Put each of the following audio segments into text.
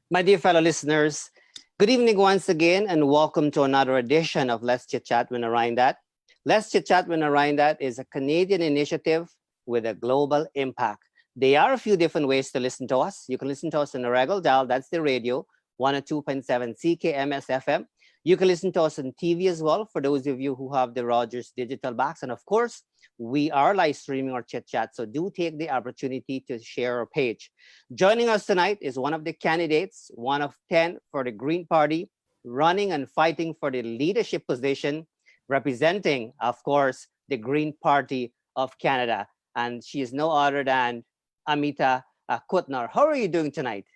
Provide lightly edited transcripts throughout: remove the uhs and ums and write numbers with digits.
My dear fellow listeners, good evening once again, and welcome to another edition of Let's Chit Chat with Narine Dat. Let's Chit Chat with Narine Dat is a Canadian initiative with a global impact. There are a few different ways to listen to us. You can listen to us on the regular dial, that's the radio, 102.7 CKMS FM. You can listen to us on TV as well, for those of you who have the Rogers digital box. And of course, we are live streaming our chit chat, so do take the opportunity to share our page. Joining us tonight is one of the candidates, one of 10 for the Green Party, running and fighting for the leadership position, representing, of course, the Green Party of Canada. And she is no other than Amita Kuttner. How are you doing tonight?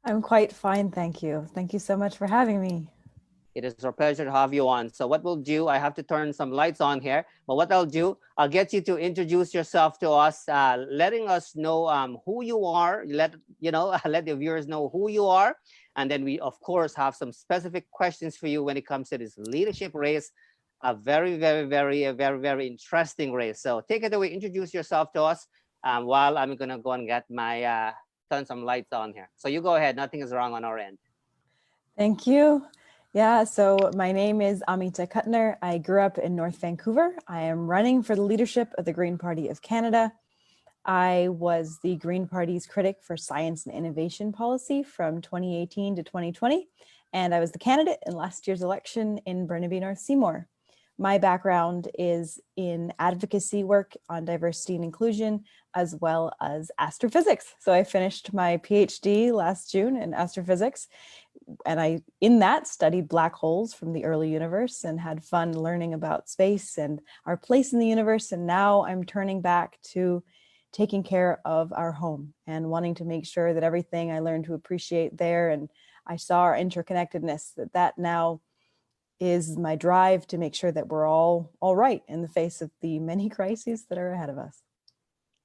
I'm quite fine, thank you. Thank you so much for having me. It is our pleasure to have you on. So what we'll do, I have to turn some lights on here, but what I'll do, I'll get you to introduce yourself to us, letting us know who you are, let the viewers know who you are. And then we, of course, have some specific questions for you when it comes to this leadership race, a very interesting race. So take it away, introduce yourself to us while I'm going to go and get my, turn some lights on here. So you go ahead, nothing is wrong on our end. Thank you. Yeah, so my name is Amita Kuttner. I grew up in North Vancouver. I am running for the leadership of the Green Party of Canada. I was the Green Party's critic for science and innovation policy from 2018 to 2020, and I was the candidate in last year's election in Burnaby North Seymour. My background is in advocacy work on diversity and inclusion, as well as astrophysics. So I finished my PhD last June in astrophysics, and I, in that, studied black holes from the early universe and had fun learning about space and our place in the universe. And now I'm turning back to taking care of our home and wanting to make sure that everything I learned to appreciate there, and I saw our interconnectedness, that now is my drive to make sure that we're all right in the face of the many crises that are ahead of us.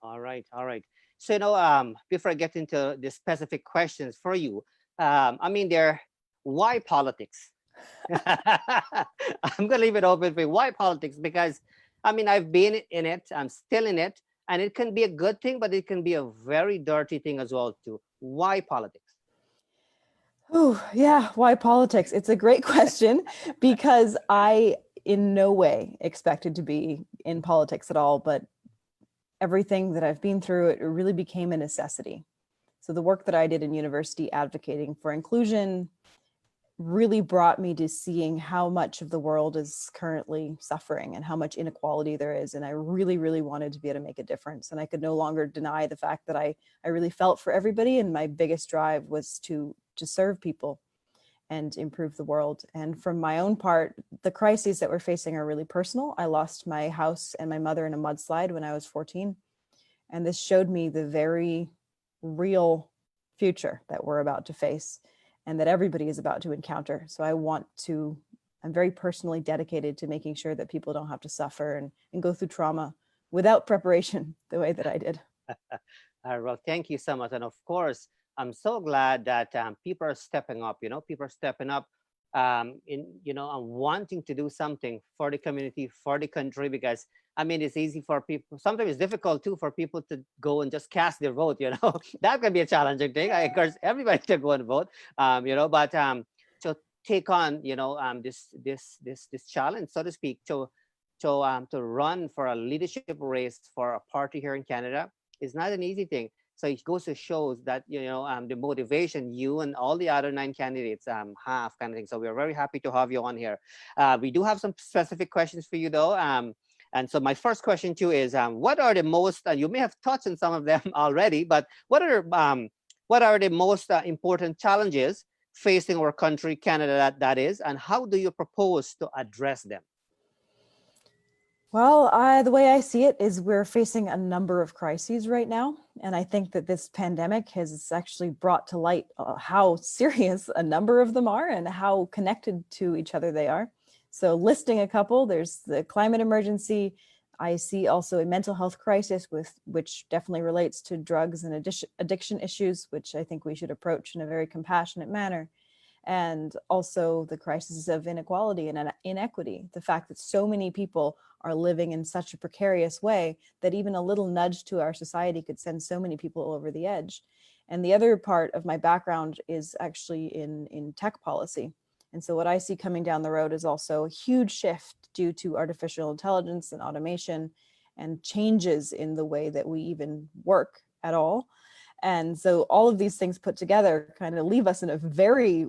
All right, all right. So, before I get into the specific questions for you, why politics? I'm going to leave it open for you. Why politics? Because, I've been in it, I'm still in it, and it can be a good thing, but it can be a very dirty thing as well, too. Why politics? Oh, yeah. Why politics? It's a great question because I in no way expected to be in politics at all, but everything that I've been through, it really became a necessity. So the work that I did in university advocating for inclusion really brought me to seeing how much of the world is currently suffering and how much inequality there is. And I really wanted to be able to make a difference. And I could no longer deny the fact that I really felt for everybody. And my biggest drive was to serve people and improve the world. And from my own part, the crises that we're facing are really personal. I lost my house and my mother in a mudslide when I was 14. And this showed me the very real future that we're about to face and that everybody is about to encounter. So I'm very personally dedicated to making sure that people don't have to suffer and go through trauma without preparation the way that I did. Well, thank you so much. And of course, I'm so glad that people are stepping up, people are stepping up and wanting to do something for the community, for the country, because it's easy for people. Sometimes it's difficult too for people to go and just cast their vote, that can be a challenging thing. I encourage everybody to go and vote, but to take on, this challenge, so to speak, to run for a leadership race for a party here in Canada is not an easy thing. So it goes to shows that the motivation you and all the other 9 candidates have, kind of thing. So we're very happy to have you on here. We do have some specific questions for you though. And so my first question to you is, what are the most? You may have touched on some of them already, but what are the most important challenges facing our country, Canada, that is, and how do you propose to address them? Well, the way I see it is we're facing a number of crises right now. And I think that this pandemic has actually brought to light how serious a number of them are and how connected to each other they are. So listing a couple, there's the climate emergency. I see also a mental health crisis which definitely relates to drugs and addiction issues, which I think we should approach in a very compassionate manner. And also the crisis of inequality and inequity, the fact that so many people are living in such a precarious way that even a little nudge to our society could send so many people over the edge. And the other part of my background is actually in tech policy. And so what I see coming down the road is also a huge shift due to artificial intelligence and automation and changes in the way that we even work at all. And so all of these things put together kind of leave us in a very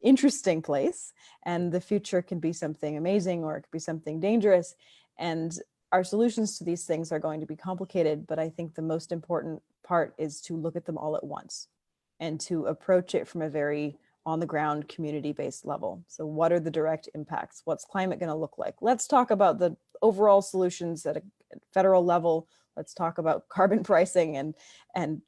interesting place. And the future can be something amazing or it could be something dangerous. And our solutions to these things are going to be complicated, but I think the most important part is to look at them all at once and to approach it from a very on the ground community-based level. So what are the direct impacts? What's climate going to look like? Let's talk about the overall solutions at a federal level. Let's talk about carbon pricing and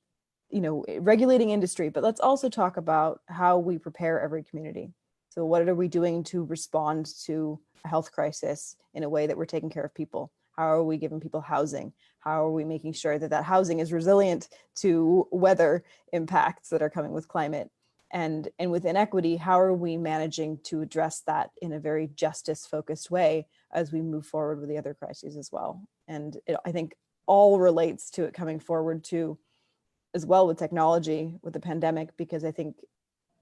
regulating industry, but let's also talk about how we prepare every community. So what are we doing to respond to a health crisis in a way that we're taking care of people? How are we giving people housing? How are we making sure that that housing is resilient to weather impacts that are coming with climate? And with inequity, how are we managing to address that in a very justice-focused way as we move forward with the other crises as well? And I think all relates to it coming forward to as well with technology, with the pandemic, because I think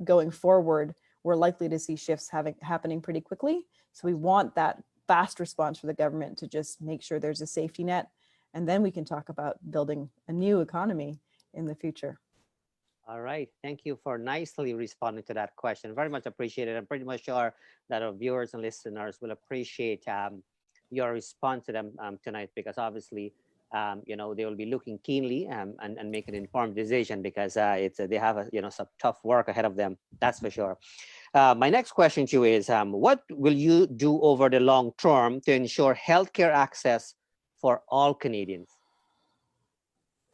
going forward, we're likely to see shifts happening pretty quickly. So we want that fast response for the government to just make sure there's a safety net. And then we can talk about building a new economy in the future. All right. Thank you for nicely responding to that question. Very much appreciated. I'm pretty much sure that our viewers and listeners will appreciate your response to them tonight, because obviously, they will be looking keenly and make an informed decision, because they have some tough work ahead of them. That's for sure. My next question to you is, what will you do over the long term to ensure healthcare access for all Canadians?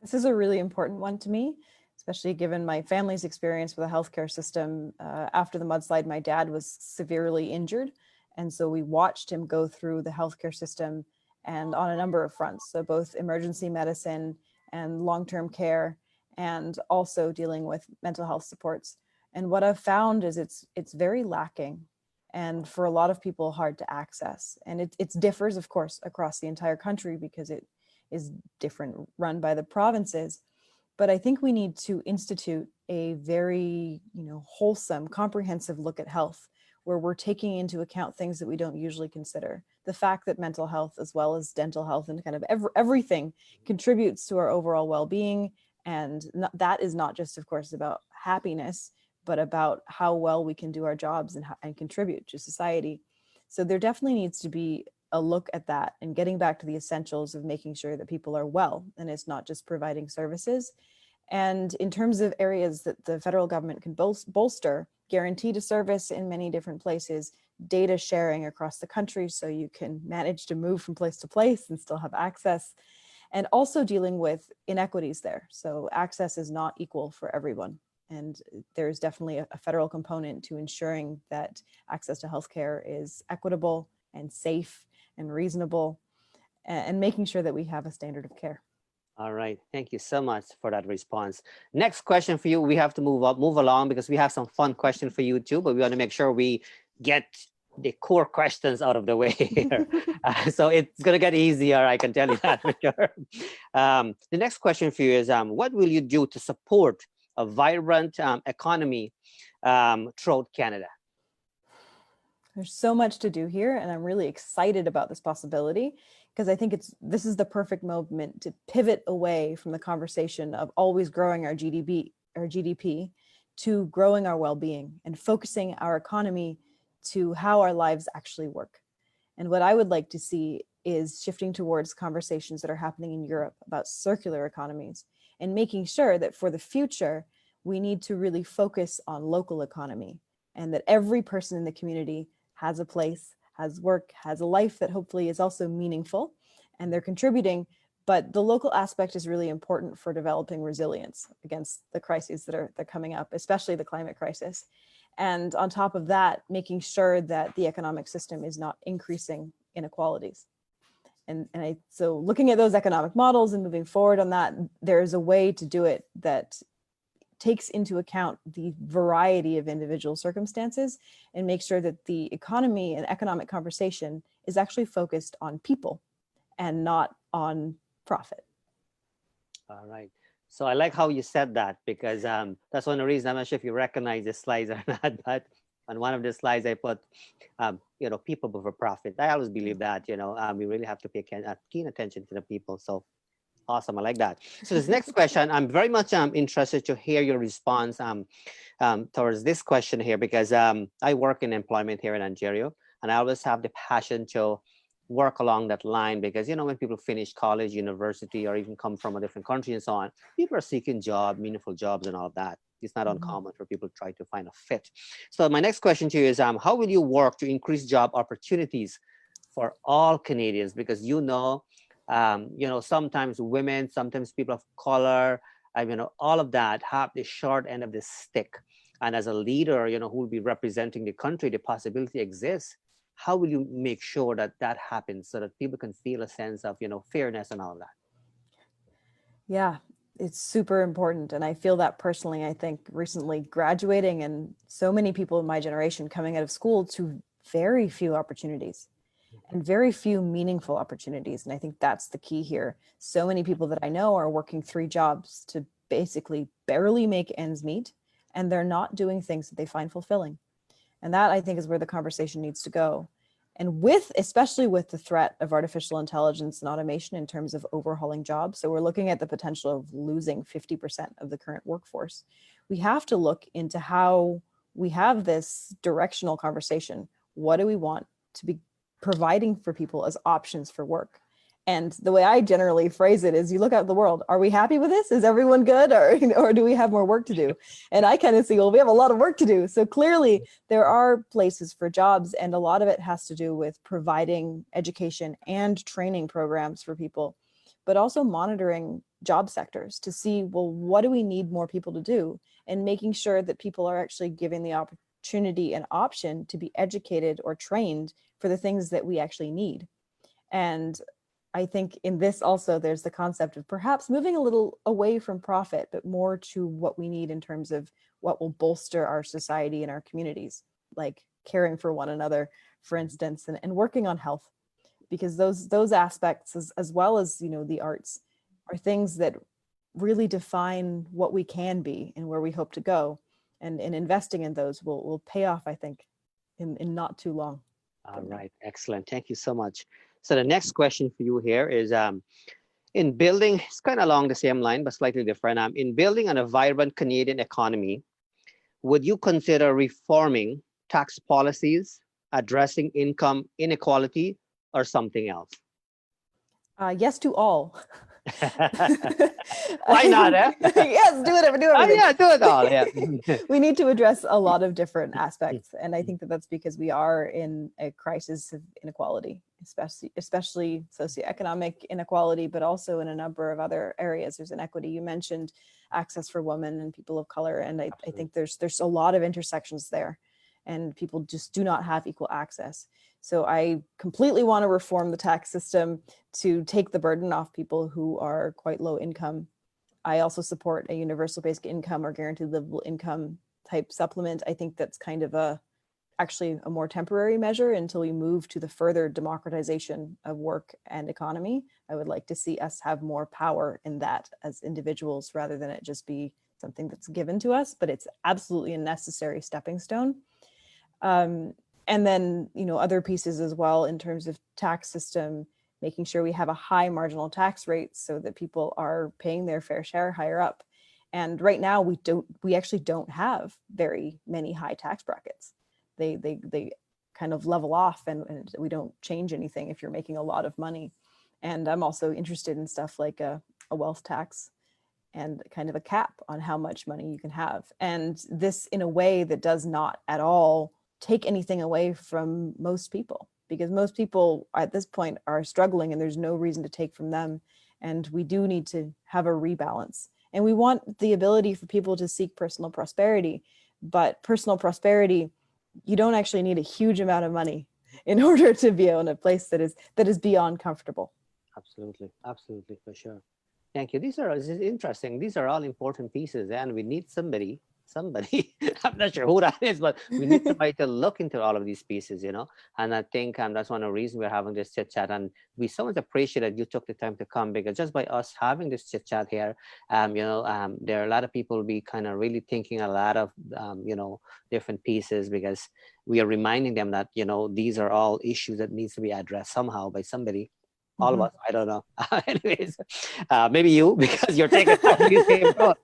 This is a really important one to me, especially given my family's experience with the healthcare system. After the mudslide, my dad was severely injured. And so we watched him go through the healthcare system and on a number of fronts. So both emergency medicine and long-term care, and also dealing with mental health supports. And what I've found is it's very lacking, and for a lot of people hard to access. And it differs, of course, across the entire country because it is different, run by the provinces. But I think we need to institute a very, wholesome, comprehensive look at health, where we're taking into account things that we don't usually consider. The fact that mental health, as well as dental health and kind of everything, contributes to our overall well-being. And that is not just, of course, about happiness, but about how well we can do our jobs and contribute to society. So there definitely needs to be a look at that and getting back to the essentials of making sure that people are well, and it's not just providing services. And in terms of areas that the federal government can bolster, guaranteed a service in many different places, data sharing across the country so you can manage to move from place to place and still have access, and also dealing with inequities there. So access is not equal for everyone. And there's definitely a federal component to ensuring that access to healthcare is equitable and safe and reasonable, and making sure that we have a standard of care. All right. Thank you so much for that response. Next question for you. We have to move along, because we have some fun questions for you too, but we want to make sure we get the core questions out of the way here. So it's going to get easier, I can tell you that for sure. The next question for you is, what will you do to support a vibrant economy throughout Canada? There's so much to do here, and I'm really excited about this possibility, because I think this is the perfect moment to pivot away from the conversation of always growing our GDP to growing our well-being and focusing our economy to how our lives actually work. And what I would like to see is shifting towards conversations that are happening in Europe about circular economies, and making sure that for the future, we need to really focus on local economy, and that every person in the community has a place, has work, has a life that hopefully is also meaningful, and they're contributing. But the local aspect is really important for developing resilience against the crises that are coming up, especially the climate crisis. And on top of that, making sure that the economic system is not increasing inequalities. So looking at those economic models and moving forward on that, there's a way to do it that takes into account the variety of individual circumstances and make sure that the economy and economic conversation is actually focused on people and not on profit. All right. So I like how you said that, because that's one of the reasons. I'm not sure if you recognize the slides or not, but on one of the slides I put, people before profit. I always believe that, we really have to pay keen attention to the people. So awesome, I like that. So this next question, I'm very much interested to hear your response towards this question here, because I work in employment here in Ontario, and I always have the passion to work along that line, because when people finish college, university, or even come from a different country and so on, people are seeking meaningful jobs and all of that. It's not uncommon for people to try to find a fit. So my next question to you is, how will you work to increase job opportunities for all Canadians? Because sometimes women, sometimes people of color, all of that have the short end of the stick. And as a leader, who will be representing the country, the possibility exists. How will you make sure that that happens, so that people can feel a sense of, fairness and all that? Yeah, it's super important. And I feel that personally. I think recently graduating and so many people in my generation coming out of school to very few opportunities and very few meaningful opportunities. And I think that's the key here. So many people that I know are working 3 jobs to basically barely make ends meet, and they're not doing things that they find fulfilling. And that, I think, is where the conversation needs to go. And especially with the threat of artificial intelligence and automation in terms of overhauling jobs. So we're looking at the potential of losing 50% of the current workforce. We have to look into how we have this directional conversation. What do we want to be providing for people as options for work? And the way I generally phrase it is, you look out at the world, are we happy with this? Is everyone good? Or do we have more work to do? And I kind of see, well, we have a lot of work to do. So clearly there are places for jobs, and a lot of it has to do with providing education and training programs for people, but also monitoring job sectors to see, well, what do we need more people to do? And making sure that people are actually given the opportunity and option to be educated or trained for the things that we actually need. And I think in this also, there's the concept of perhaps moving a little away from profit, but more to what we need in terms of what will bolster our society and our communities, like caring for one another, for instance, and working on health, because those aspects, as well as, the arts, are things that really define what we can be and where we hope to go. And investing in those will pay off, I think, in not too long. All right, excellent. Thank you so much. So the next question for you here is, in building, it's kind of along the same line, but slightly different. In building a vibrant Canadian economy, would you consider reforming tax policies, addressing income inequality, or something else? Yes to all. Why not? Yes, do everything. Yeah, do it all. Yeah. We need to address a lot of different aspects, and I think that's because we are in a crisis of inequality, especially socioeconomic inequality, but also in a number of other areas. There's inequity. You mentioned access for women and people of color, and I think there's a lot of intersections there, and people just do not have equal access. So I completely want to reform the tax system to take the burden off people who are quite low income. I also support a universal basic income or guaranteed livable income type supplement. I think that's kind of actually a more temporary measure until we move to the further democratization of work and economy. I would like to see us have more power in that as individuals, rather than it just be something that's given to us, but it's absolutely a necessary stepping stone. And then, other pieces as well in terms of tax system, making sure we have a high marginal tax rate so that people are paying their fair share higher up. And right now we actually don't have very many high tax brackets. They kind of level off, and we don't change anything if you're making a lot of money. And I'm also interested in stuff like a wealth tax and kind of a cap on how much money you can have. And this in a way that does not at all take anything away from most people, because most people at this point are struggling and there's no reason to take from them. And we do need to have a rebalance. And we want the ability for people to seek personal prosperity, but personal prosperity, you don't actually need a huge amount of money in order to be in a place that is beyond comfortable. Absolutely, for sure. Thank you. This is interesting. These are all important pieces, and we need somebody somebody. I'm not sure who that is, but we need somebody to look into all of these pieces, And I think that's one of the reasons we're having this chit chat. And we so much appreciate that you took the time to come, because just by us having this chit chat here, there are a lot of people will be kind of really thinking a lot of, different pieces, because we are reminding them that, these are all issues that needs to be addressed somehow by somebody. All of Mhm. us, I don't know. Anyways, maybe you, because you're taking time to use the approach.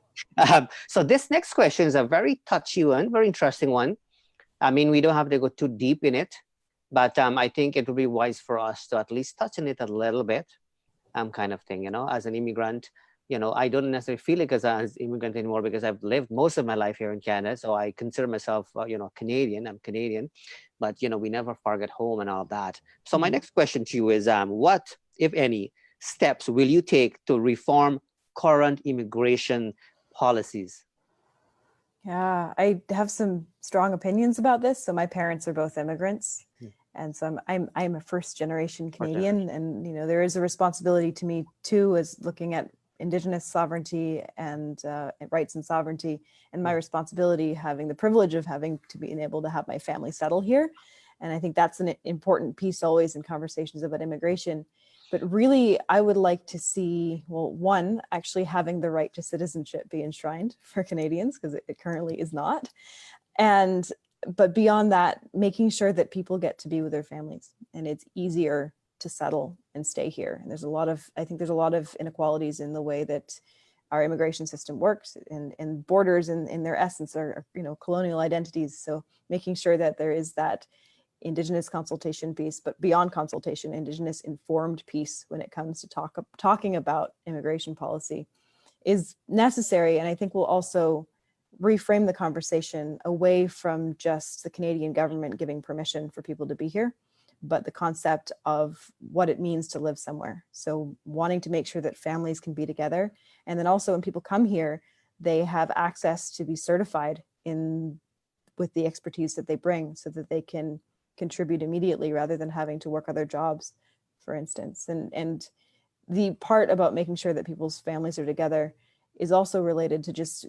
So this next question is a very touchy one, very interesting one. I mean, we don't have to go too deep in it, but I think it would be wise for us to at least touch on it a little bit, kind of thing. As an immigrant, I don't necessarily feel like as an immigrant anymore, because I've lived most of my life here in Canada. So I consider myself, Canadian. I'm Canadian, but we never forget home and all of that. So my Mhm. next question to you is, what, if any, steps will you take to reform current immigration policies? Yeah, I have some strong opinions about this. So my parents are both immigrants, and so I'm a first generation For generation. Canadian, and there is a responsibility to me too, as looking at Indigenous sovereignty and rights and sovereignty, and my responsibility having the privilege of having to be able to have my family settle here, and I think that's an important piece always in conversations about immigration. But really, I would like to see, well, one, actually having the right to citizenship be enshrined for Canadians, because it currently is not. And, but beyond that, making sure that people get to be with their families and it's easier to settle and stay here. And I think there's a lot of inequalities in the way that our immigration system works, and borders in their essence are, colonial identities. So making sure that there is that Indigenous consultation piece, but beyond consultation, Indigenous informed piece when it comes to talking about immigration policy is necessary. And I think will also reframe the conversation away from just the Canadian government giving permission for people to be here, but the concept of what it means to live somewhere. So wanting to make sure that families can be together. And then also when people come here, they have access to be certified in with the expertise that they bring, so that they can contribute immediately rather than having to work other jobs, for instance. And the part about making sure that people's families are together is also related to just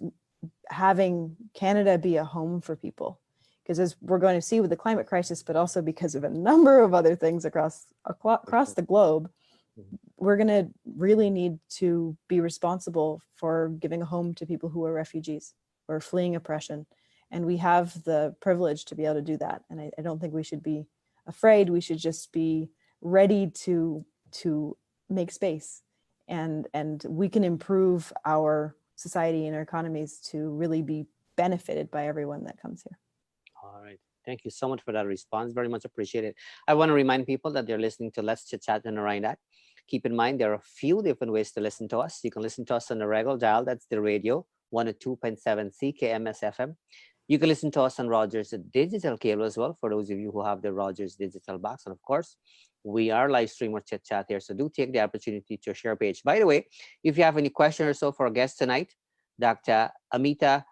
having Canada be a home for people. Because as we're going to see with the climate crisis, but also because of a number of other things across the globe, we're going to really need to be responsible for giving a home to people who are refugees or fleeing oppression. And we have the privilege to be able to do that. And I don't think we should be afraid. We should just be ready to make space. And we can improve our society and our economies to really be benefited by everyone that comes here. All right. Thank you so much for that response. Very much appreciated. I want to remind people that they're listening to Let's Chit Chat and Narine Dat. Keep in mind, there are a few different ways to listen to us. You can listen to us on the regular dial, that's the radio, 102.7 CKMS FM. You can listen to us on Rogers digital cable as well, for those of you who have the Rogers digital box. And of course, we are live stream or chit chat here. So do take the opportunity to share page. By the way, if you have any question or so for our guest tonight, Dr. Amita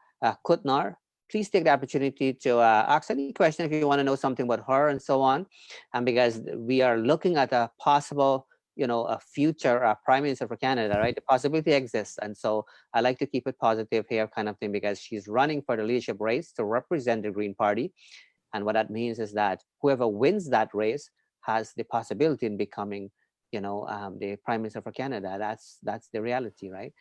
Kuttner, please take the opportunity to ask any question if you want to know something about her and so on. And because we are looking at a possible, a future prime minister for Canada, right? The possibility exists. And so I like to keep it positive here kind of thing, because she's running for the leadership race to represent the Green Party. And what that means is that whoever wins that race has the possibility in becoming, the prime minister for Canada. That's the reality, right?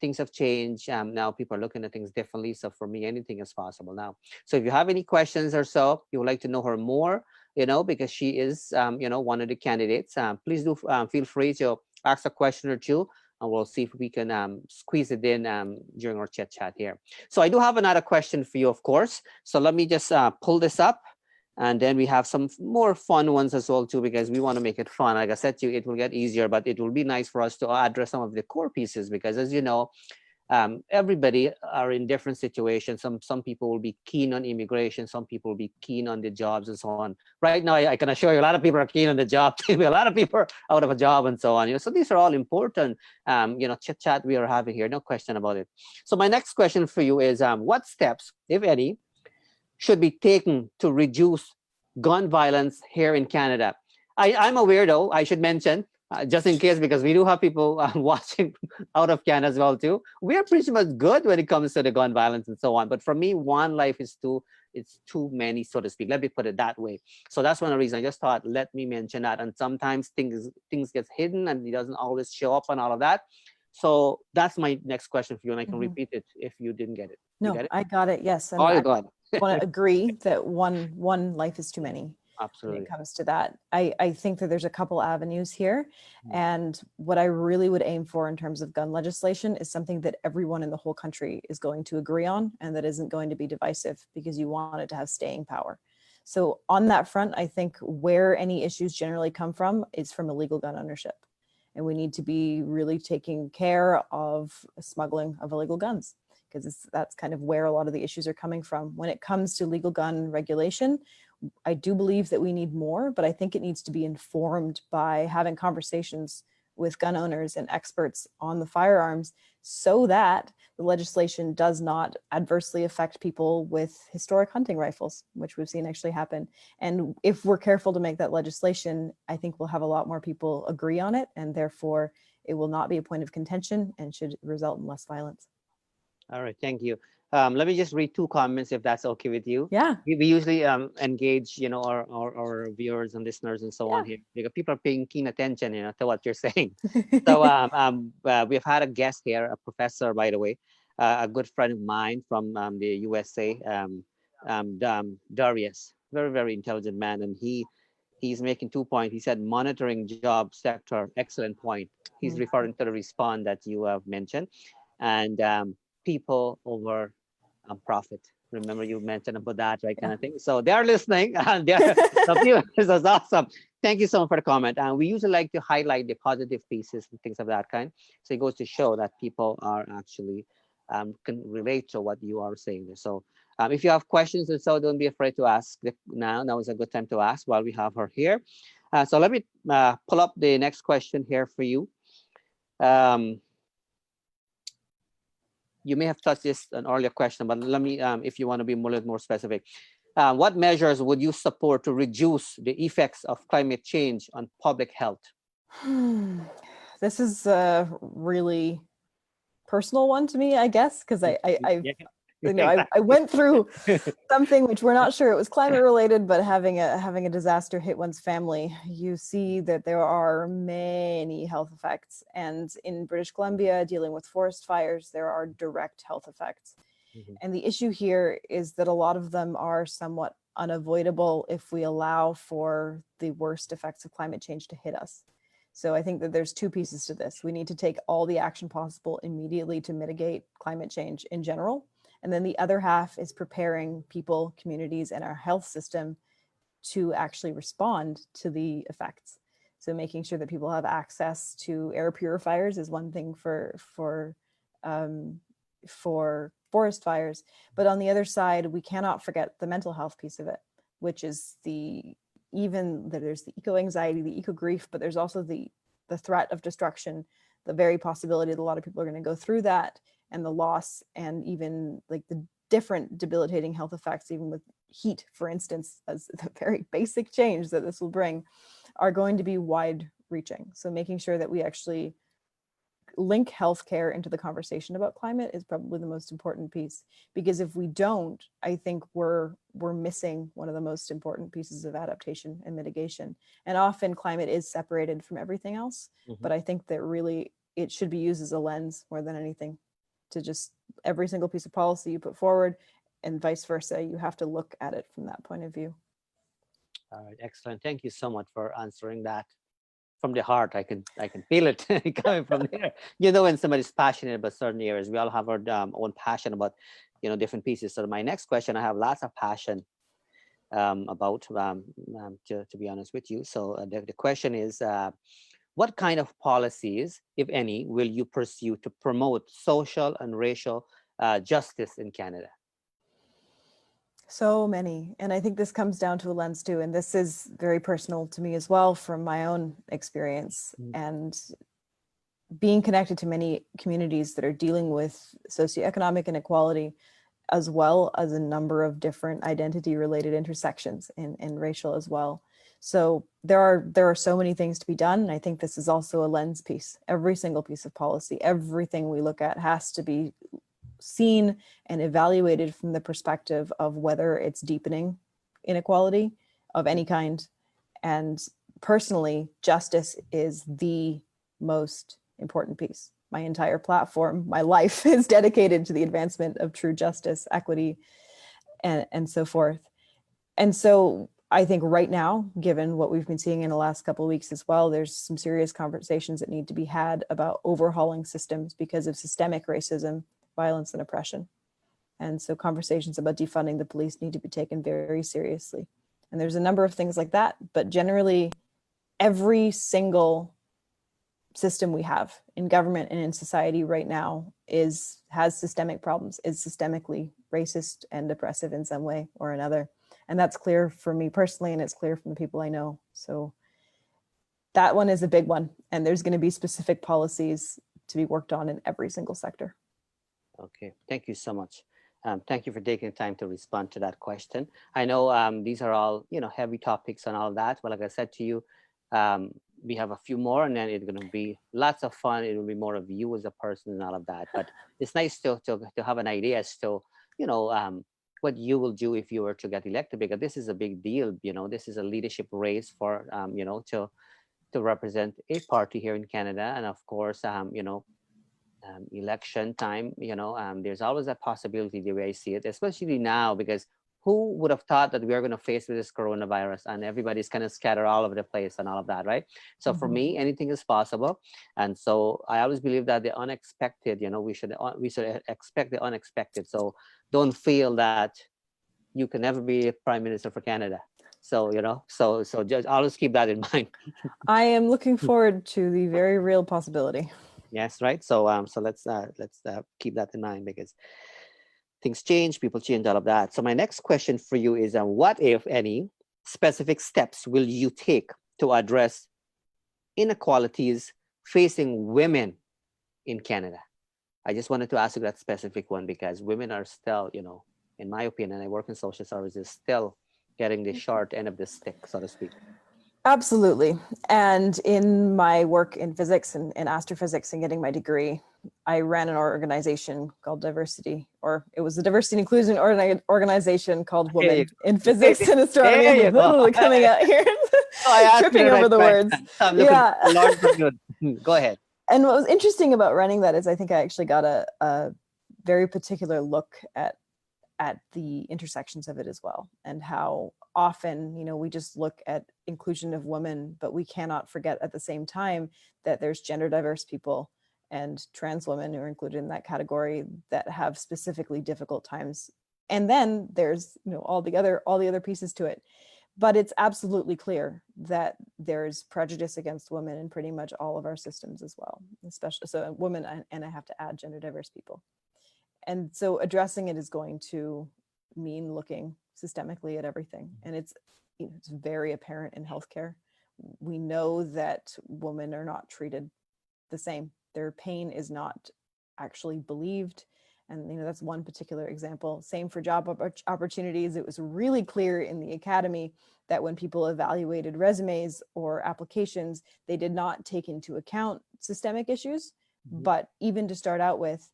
Things have changed. Now people are looking at things differently. So for me, anything is possible now. So if you have any questions or so, you would like to know her more, because she is, one of the candidates, please do feel free to ask a question or two, and we'll see if we can squeeze it in during our chit chat here. So I do have another question for you, of course. So let me just pull this up. And then we have some more fun ones as well, too, because we want to make it fun. Like I said to you, it will get easier, but it will be nice for us to address some of the core pieces, because as you know, everybody are in different situations. Some people will be keen on immigration. Some people will be keen on the jobs and so on. Right now, I can assure you a lot of people are keen on the job. A lot of people are out of a job and so on. So these are all important, chit chat we are having here. No question about it. So my next question for you is, what steps, if any, should be taken to reduce gun violence here in Canada? I'm a weirdo, I should mention. just in case, because we do have people watching out of Canada as well too. We are pretty much good when it comes to the gun violence and so on. But for me, one life is too, it's too many, so to speak. Let me put it that way. So that's one of the reasons I just thought, let me mention that. And sometimes things get hidden and it doesn't always show up and all of that. So that's my next question for you, and I can Mhm. repeat it if you didn't get it. You No, get it? I got it. Yes. Oh, And you I got it. want to agree that one life is too many when it Absolutely. comes to that. I think that there's a couple avenues here. Mm. And what I really would aim for in terms of gun legislation is something that everyone in the whole country is going to agree on and that isn't going to be divisive, because you want it to have staying power. So on that front, I think where any issues generally come from is from illegal gun ownership. And we need to be really taking care of smuggling of illegal guns, because that's kind of where a lot of the issues are coming from. When it comes to legal gun regulation, I do believe that we need more, but I think it needs to be informed by having conversations with gun owners and experts on the firearms, so that the legislation does not adversely affect people with historic hunting rifles, which we've seen actually happen. And if we're careful to make that legislation, I think we'll have a lot more people agree on it, and therefore it will not be a point of contention and should result in less violence. All right, thank you. Let me just read two comments if that's okay with you. Yeah, We usually engage, our viewers and listeners and so on here, because people are paying keen attention, to what you're saying. So yeah. we've had a guest here, a professor, by the way, a good friend of mine from the USA, Darius, very, very intelligent man, and he's making 2 points. He said monitoring job sector, excellent point. He's Mm. referring to the respond that you have mentioned, and people over profit. Remember you mentioned about that, right? Kind Yeah. of thing. So they're listening, and they're the people. This is awesome. Thank you so much for the comment. And we usually like to highlight the positive pieces and things of that kind. So it goes to show that people are actually can relate to what you are saying there. So if you have questions and so, don't be afraid to ask now. Now is a good time to ask while we have her here. So let me pull up the next question here for you. Um, you may have touched this an earlier question, but let me, if you want to be little more specific, what measures would you support to reduce the effects of climate change on public health? This is a really personal one to me, I guess, because Yeah, I exactly. went through something which we're not sure it was climate related, but having a disaster hit one's family, you see that there are many health effects. And in British Columbia, dealing with forest fires, there are direct health effects. Mhm. And the issue here is that a lot of them are somewhat unavoidable if we allow for the worst effects of climate change to hit us. So I think that there's two pieces to this. We need to take all the action possible immediately to mitigate climate change in general. And then the other half is preparing people, communities, and our health system to actually respond to the effects. So making sure that people have access to air purifiers is one thing for forest fires. But on the other side, we cannot forget the mental health piece of it, which is even that there's the eco anxiety, the eco grief, but there's also the threat of destruction, the very possibility that a lot of people are going to go through that, and the loss, and even like the different debilitating health effects, even with heat, for instance, as the very basic change that this will bring, are going to be wide reaching. So making sure that we actually link healthcare into the conversation about climate is probably the most important piece, because if we don't, I think we're missing one of the most important pieces of adaptation and mitigation. And often climate is separated from everything else, Mhm. but I think that really it should be used as a lens more than anything, to just every single piece of policy you put forward, and vice versa, you have to look at it from that point of view. All right, excellent. Thank you so much for answering that from the heart. I can feel it coming from there. When somebody's passionate about certain areas, we all have our own passion about different pieces. So my next question, I have lots of passion about to be honest with you. So the question is, what kind of policies, if any, will you pursue to promote social and racial justice in Canada? So many. And I think this comes down to a lens too. And this is very personal to me as well from my own experience. Mhm. And being connected to many communities that are dealing with socioeconomic inequality, as well as a number of different identity related intersections and racial as well. So there are so many things to be done. And I think this is also a lens piece. Every single piece of policy, everything we look at has to be seen and evaluated from the perspective of whether it's deepening inequality of any kind. And personally, justice is the most important piece. My entire platform, my life is dedicated to the advancement of true justice, equity, and so forth. And so I think right now, given what we've been seeing in the last couple of weeks as well, there's some serious conversations that need to be had about overhauling systems because of systemic racism, violence, and oppression. And so conversations about defunding the police need to be taken very seriously. And there's a number of things like that, but generally every single system we have in government and in society right now has systemic problems, is systemically racist and oppressive in some way or another. And that's clear for me personally, and it's clear from the people I know. So that one is a big one. And there's going to be specific policies to be worked on in every single sector. Okay, thank you so much. Thank you for taking the time to respond to that question. I know these are all, heavy topics and all of that. But like I said to you, we have a few more, and then it's going to be lots of fun. It will be more of you as a person and all of that. But it's nice to have an idea as to, what you will do if you were to get elected, because this is a big deal. This is a leadership race for, to represent a party here in Canada. And of course, election time, there's always a possibility the way I see it, especially now, because who would have thought that we are going to face with this coronavirus and everybody's kind of scattered all over the place and all of that, right? So for me, anything is possible. And so I always believe that the unexpected, we should expect the unexpected. So don't feel that you can never be a prime minister for Canada. So, so just always keep that in mind. I am looking forward to the very real possibility. Yes, right. So so let's keep that in mind, because things change, people change, all of that. So my next question for you is, what, if any, specific steps will you take to address inequalities facing women in Canada? I just wanted to ask you that specific one because women are still, in my opinion, I work in social services, still getting the short end of the stick, so to speak. Absolutely. And in my work in physics and astrophysics and getting my degree, I ran an organization called Diversity, or it was a diversity and inclusion organization called Women in Physics and Astronomy. I'm literally coming out here, tripping over the words. Yeah. Go ahead. And what was interesting about running that is I think I actually got a very particular look at the intersections of it as well, and how often, we just look at inclusion of women, but we cannot forget at the same time that there's gender diverse people and trans women who are included in that category that have specifically difficult times. And then there's, all the other pieces to it. But it's absolutely clear that there's prejudice against women in pretty much all of our systems as well, especially so women, and I have to add gender diverse people. And so addressing it is going to mean looking systemically at everything. And it's very apparent in healthcare. We know that women are not treated the same. Their pain is not actually believed. And that's one particular example. Same for job opportunities. It was really clear in the academy that when people evaluated resumes or applications, they did not take into account systemic issues. But even to start out with,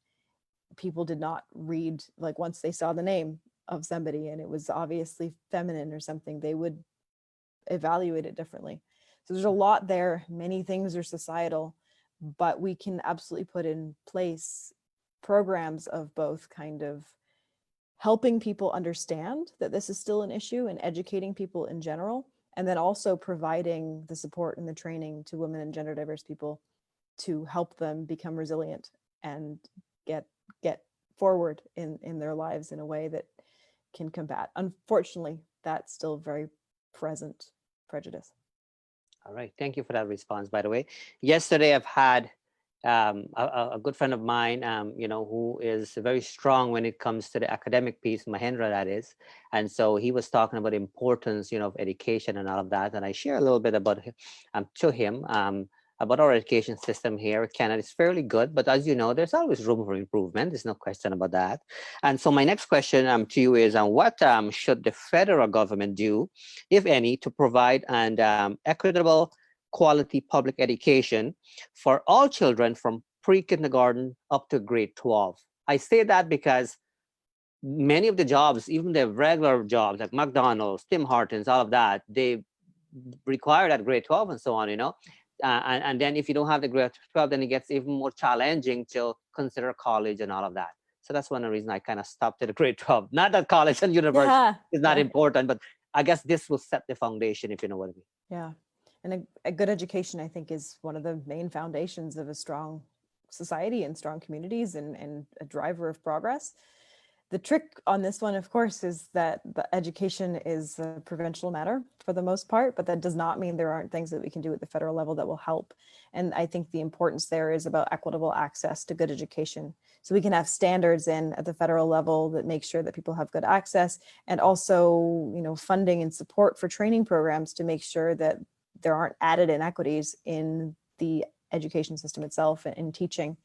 people did not read, like once they saw the name of somebody and it was obviously feminine or something, they would evaluate it differently. So there's a lot there. Many things are societal, but we can absolutely put in place programs of both kind of helping people understand that this is still an issue and educating people in general, and then also providing the support and the training to women and gender diverse people to help them become resilient and get forward in their lives in a way that can combat, unfortunately, that's still very present prejudice. All right. Thank you for that response, by the way. Yesterday, I've had a good friend of mine, who is very strong when it comes to the academic piece, Mahendra, that is. And so he was talking about the importance, of education and all of that. And I share a little bit about him, to him. about our education system here in Canada. It's fairly good, but as you know, there's always room for improvement. There's no question about that. And so my next question to you is, what should the federal government do, if any, to provide an equitable, quality public education for all children from pre-kindergarten up to grade 12? I say that because many of the jobs, even the regular jobs like McDonald's, Tim Hortons, all of that, they require that grade 12 and so on, and then if you don't have the grade 12, then it gets even more challenging to consider college and all of that. So that's one of the reasons I kind of stopped at the grade 12. Not that college and university Yeah. is not Yeah. important, but I guess this will set the foundation, if you know what I mean. Yeah. And a good education, I think, is one of the main foundations of a strong society and strong communities, and a driver of progress. The trick on this one, of course, is that the education is a provincial matter for the most part, but that does not mean there aren't things that we can do at the federal level that will help. And I think the importance there is about equitable access to good education. So we can have standards in at the federal level that make sure that people have good access, and also, funding and support for training programs to make sure that there aren't added inequities in the education system itself and in teaching.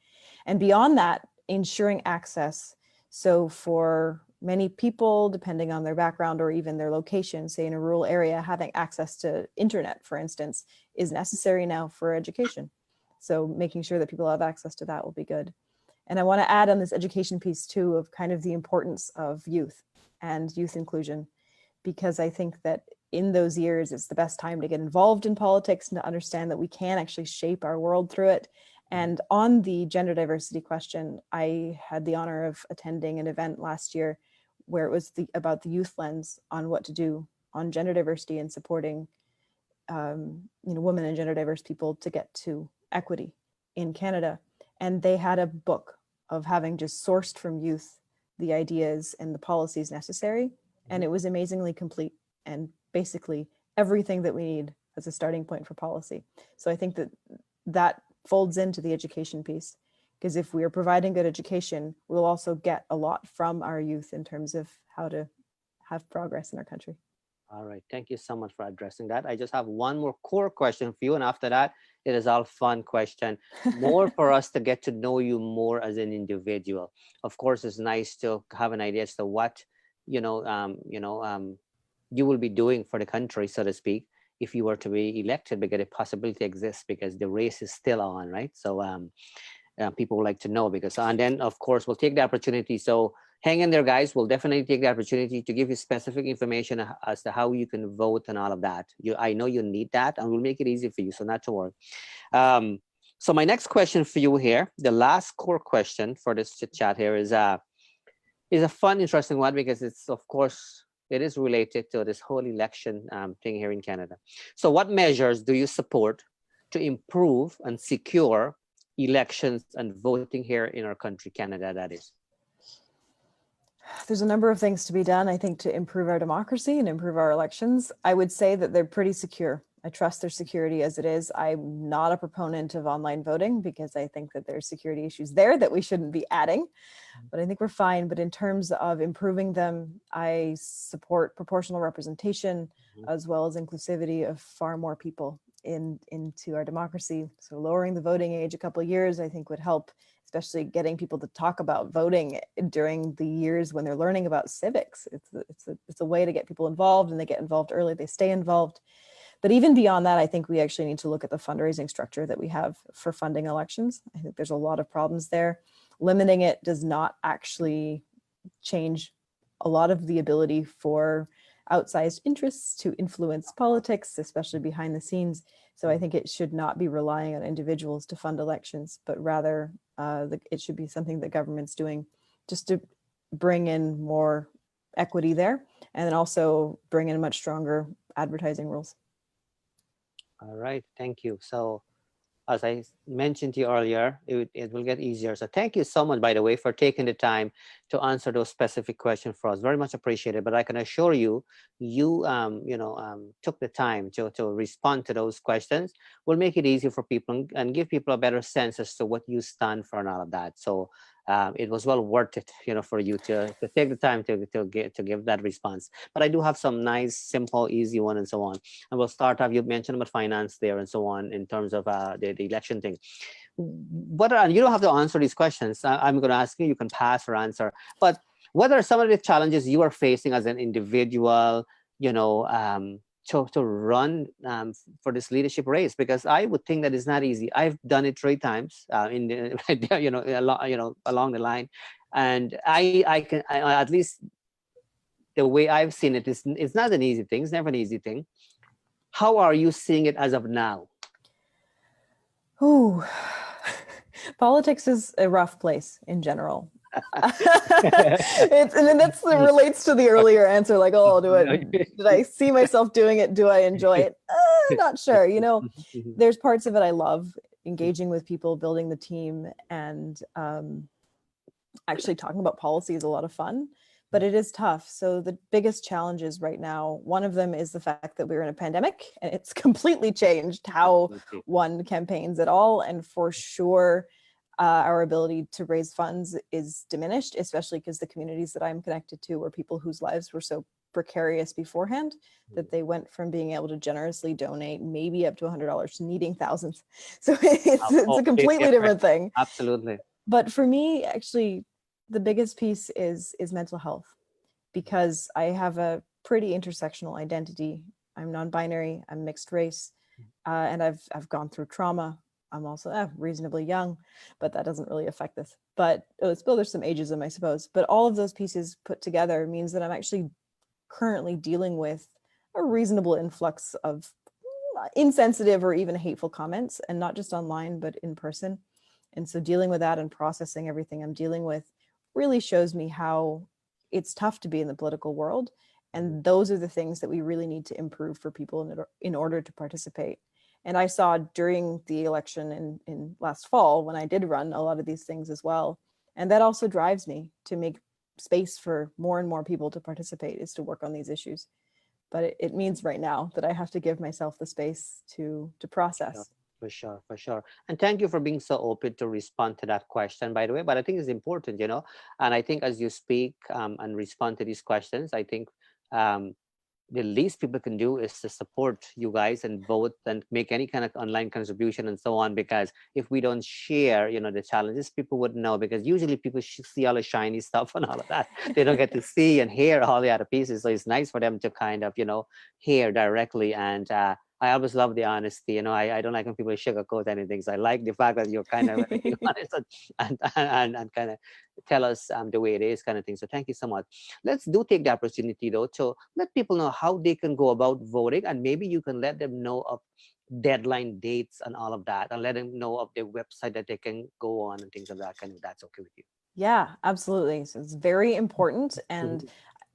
And beyond that, ensuring access. So for many people, depending on their background or even their location, say in a rural area, having access to internet, for instance, is necessary now for education. So making sure that people have access to that will be good. And I want to add on this education piece too, of kind of the importance of youth and youth inclusion, because I think that in those years, it's the best time to get involved in politics and to understand that we can actually shape our world through it. And on the gender diversity question, I had the honor of attending an event last year where it was about the youth lens on what to do on gender diversity and supporting women and gender diverse people to get to equity in Canada. And they had a book of having just sourced from youth the ideas and the policies necessary. And it was amazingly complete and basically everything that we need as a starting point for policy. So I think that folds into the education piece, because if we are providing good education, we'll also get a lot from our youth in terms of how to have progress in our country. All right. Thank you so much for addressing that. I just have one more core question for you. And after that, it is all fun question, more for us to get to know you more as an individual. Of course, it's nice to have an idea as to what, you will be doing for the country, so to speak, if you were to be elected, because the possibility exists because the race is still on, right? So people would like to know, because, and then of course we'll take the opportunity. So hang in there, guys. We'll definitely take the opportunity to give you specific information as to how you can vote and all of that. I know you need that, and we'll make it easy for you, so not to worry. So my next question for you here, the last core question for this chit chat here is a fun, interesting one, because it's, of course, it is related to this whole election thing here in Canada. So what measures do you support to improve and secure elections and voting here in our country, Canada, that is? There's a number of things to be done, I think, to improve our democracy and improve our elections. I would say that they're pretty secure. I trust their security as it is. I'm not a proponent of online voting because I think that there's security issues there that we shouldn't be adding, but I think we're fine. But in terms of improving them, I support proportional representation as well as inclusivity of far more people into our democracy. So lowering the voting age a couple of years, I think, would help, especially getting people to talk about voting during the years when they're learning about civics. It's a way to get people involved, and they get involved early, they stay involved. But even beyond that, I think we actually need to look at the fundraising structure that we have for funding elections. I think there's a lot of problems there. Limiting it does not actually change a lot of the ability for outsized interests to influence politics, especially behind the scenes. So I think it should not be relying on individuals to fund elections, but rather it should be something that government's doing just to bring in more equity there, and then also bring in much stronger advertising rules. All right, thank you. So as I mentioned to you earlier, it will get easier. So thank you so much, by the way, for taking the time to answer those specific questions for us. Very much appreciated. But I can assure you, you took the time to respond to those questions. Will make it easier for people and give people a better sense as to what you stand for and all of that. So it was well worth it, for you to take the time to give that response. But I do have some nice, simple, easy one and so on. And we'll start off. You mentioned about finance there and so on in terms of the election thing. What are, you don't have to answer these questions. I'm going to ask you. You can pass or answer. But what are some of the challenges you are facing as an individual? To run for this leadership race, because I would think that it's not easy. I've done it 3 times in the, right there, along the line, and I can at least the way I've seen it is it's not an easy thing. It's never an easy thing. How are you seeing it as of now? Ooh, politics is a rough place in general. And then that relates to the earlier answer, like, oh, did I see myself doing it? Do I enjoy it? Not sure. There's parts of it I love, engaging with people, building the team, and actually talking about policy is a lot of fun, but it is tough. So the biggest challenges right now, one of them is the fact that we're in a pandemic, and it's completely changed how one campaigns at all. And for sure, our ability to raise funds is diminished, especially because the communities that I'm connected to were people whose lives were so precarious beforehand that they went from being able to generously donate maybe up to $100 to needing thousands. So it's a completely different thing. Absolutely. But for me, actually, the biggest piece is mental health, because I have a pretty intersectional identity. I'm non-binary, I'm mixed race, and I've gone through trauma. I'm also reasonably young, but that doesn't really affect this. But there's some ageism, I suppose. But all of those pieces put together means that I'm actually currently dealing with a reasonable influx of insensitive or even hateful comments, and not just online, but in person. And so dealing with that and processing everything I'm dealing with really shows me how it's tough to be in the political world. And those are the things that we really need to improve for people in order to participate. And I saw during the election in last fall, when I did run, a lot of these things as well. And that also drives me to make space for more and more people to participate, is to work on these issues. But it means right now that I have to give myself the space to process. For sure. And thank you for being so open to respond to that question, by the way. But I think it's important, and I think as you speak and respond to these questions, I think the least people can do is to support you guys and vote and make any kind of online contribution and so on. Because if we don't share, the challenges, people wouldn't know, because usually people see all the shiny stuff and all of that. They don't get to see and hear all the other pieces. So it's nice for them to kind of, hear directly. And I always love the honesty. I don't like when people sugarcoat anything. So I like the fact that you're kind of honest and kind of tell us the way it is, kind of thing. So thank you so much. Let's take the opportunity though to let people know how they can go about voting, and maybe you can let them know of deadline dates and all of that, and let them know of the website that they can go on and things of that kind. If that's okay with you. Yeah, absolutely. So it's very important. And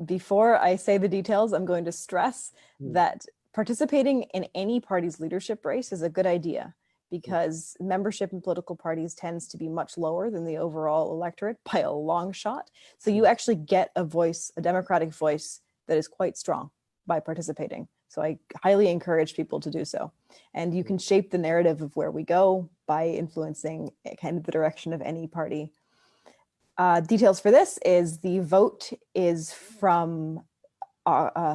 before I say the details, I'm going to stress that participating in any party's leadership race is a good idea, because membership in political parties tends to be much lower than the overall electorate by a long shot. So you actually get a voice, a democratic voice, that is quite strong by participating. So I highly encourage people to do so. And you can shape the narrative of where we go by influencing kind of the direction of any party. Details for this is the vote is from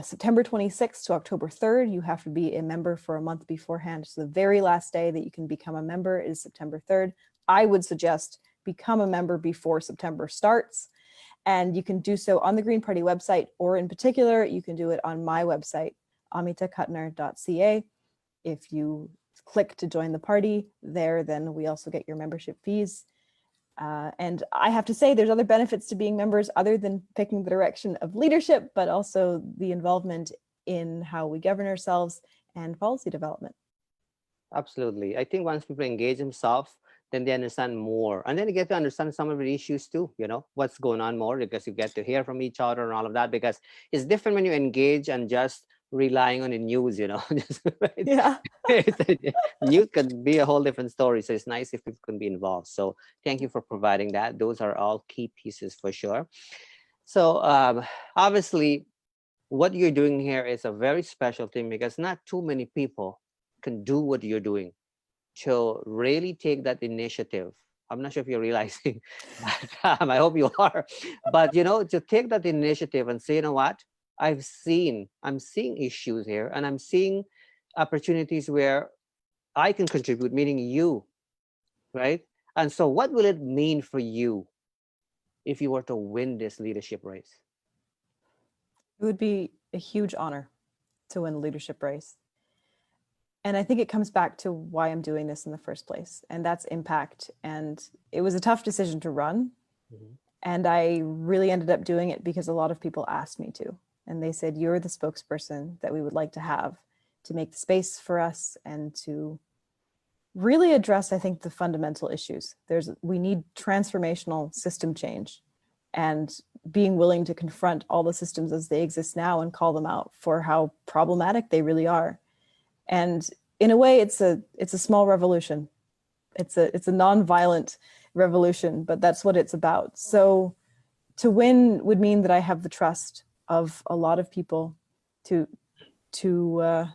September 26th to October 3rd. You have to be a member for a month beforehand. So the very last day that you can become a member is September 3rd. I would suggest become a member before September starts. And you can do so on the Green Party website, or in particular, you can do it on my website, amitakuttner.ca. If you click to join the party there, then we also get your membership fees. And I have to say, there's other benefits to being members other than picking the direction of leadership, but also the involvement in how we govern ourselves and policy development. Absolutely. I think once people engage themselves, then they understand more. And then they get to understand some of the issues too, what's going on more, because you get to hear from each other and all of that, because it's different when you engage and just relying on the news, right? Yeah. News could be a whole different story. So it's nice if people can be involved. So thank you for providing that. Those are all key pieces for sure. So obviously, what you're doing here is a very special thing, because not too many people can do what you're doing, to really take that initiative I'm not sure if you're realizing, but I hope you are. But to take that initiative and say, you know what, I'm seeing issues here, and I'm seeing opportunities where I can contribute, meaning you, right? And so, what will it mean for you if you were to win this leadership race? It would be a huge honor to win a leadership race. And I think it comes back to why I'm doing this in the first place, and that's impact. And it was a tough decision to run. Mhm. And I really ended up doing it because a lot of people asked me to. And they said, you're the spokesperson that we would like to have to make the space for us and to really address, I think, the fundamental issues. We need transformational system change, and being willing to confront all the systems as they exist now and call them out for how problematic they really are. And in a way, it's a small revolution. It's a non-violent revolution, but that's what it's about. So to win would mean that I have the trust of a lot of people to to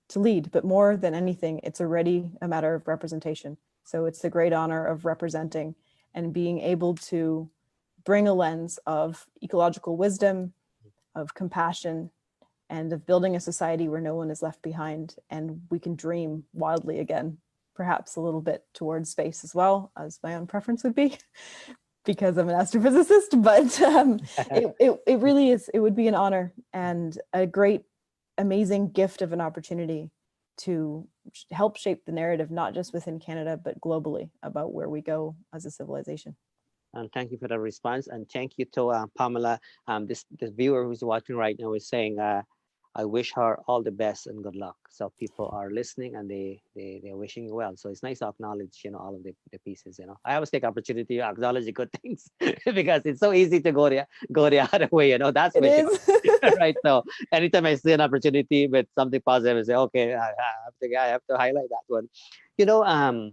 to lead. But more than anything, it's already a matter of representation. So it's the great honor of representing and being able to bring a lens of ecological wisdom, of compassion, and of building a society where no one is left behind, and we can dream wildly again, perhaps a little bit towards space as well, as my own preference would be, because I'm an astrophysicist. But it really is, it would be an honor and a great, amazing gift of an opportunity to help shape the narrative, not just within Canada, but globally, about where we go as a civilization. And thank you for the response. And thank you to Pamela. This viewer who's watching right now is saying, I wish her all the best and good luck. So people are listening, and they're wishing you well. So it's nice to acknowledge, all of the pieces. I always take opportunity to acknowledge the good things because it's so easy to go the other way. That's It wishing, is. right? So anytime I see an opportunity with something positive, I say, okay, I have to highlight that one. You know, um,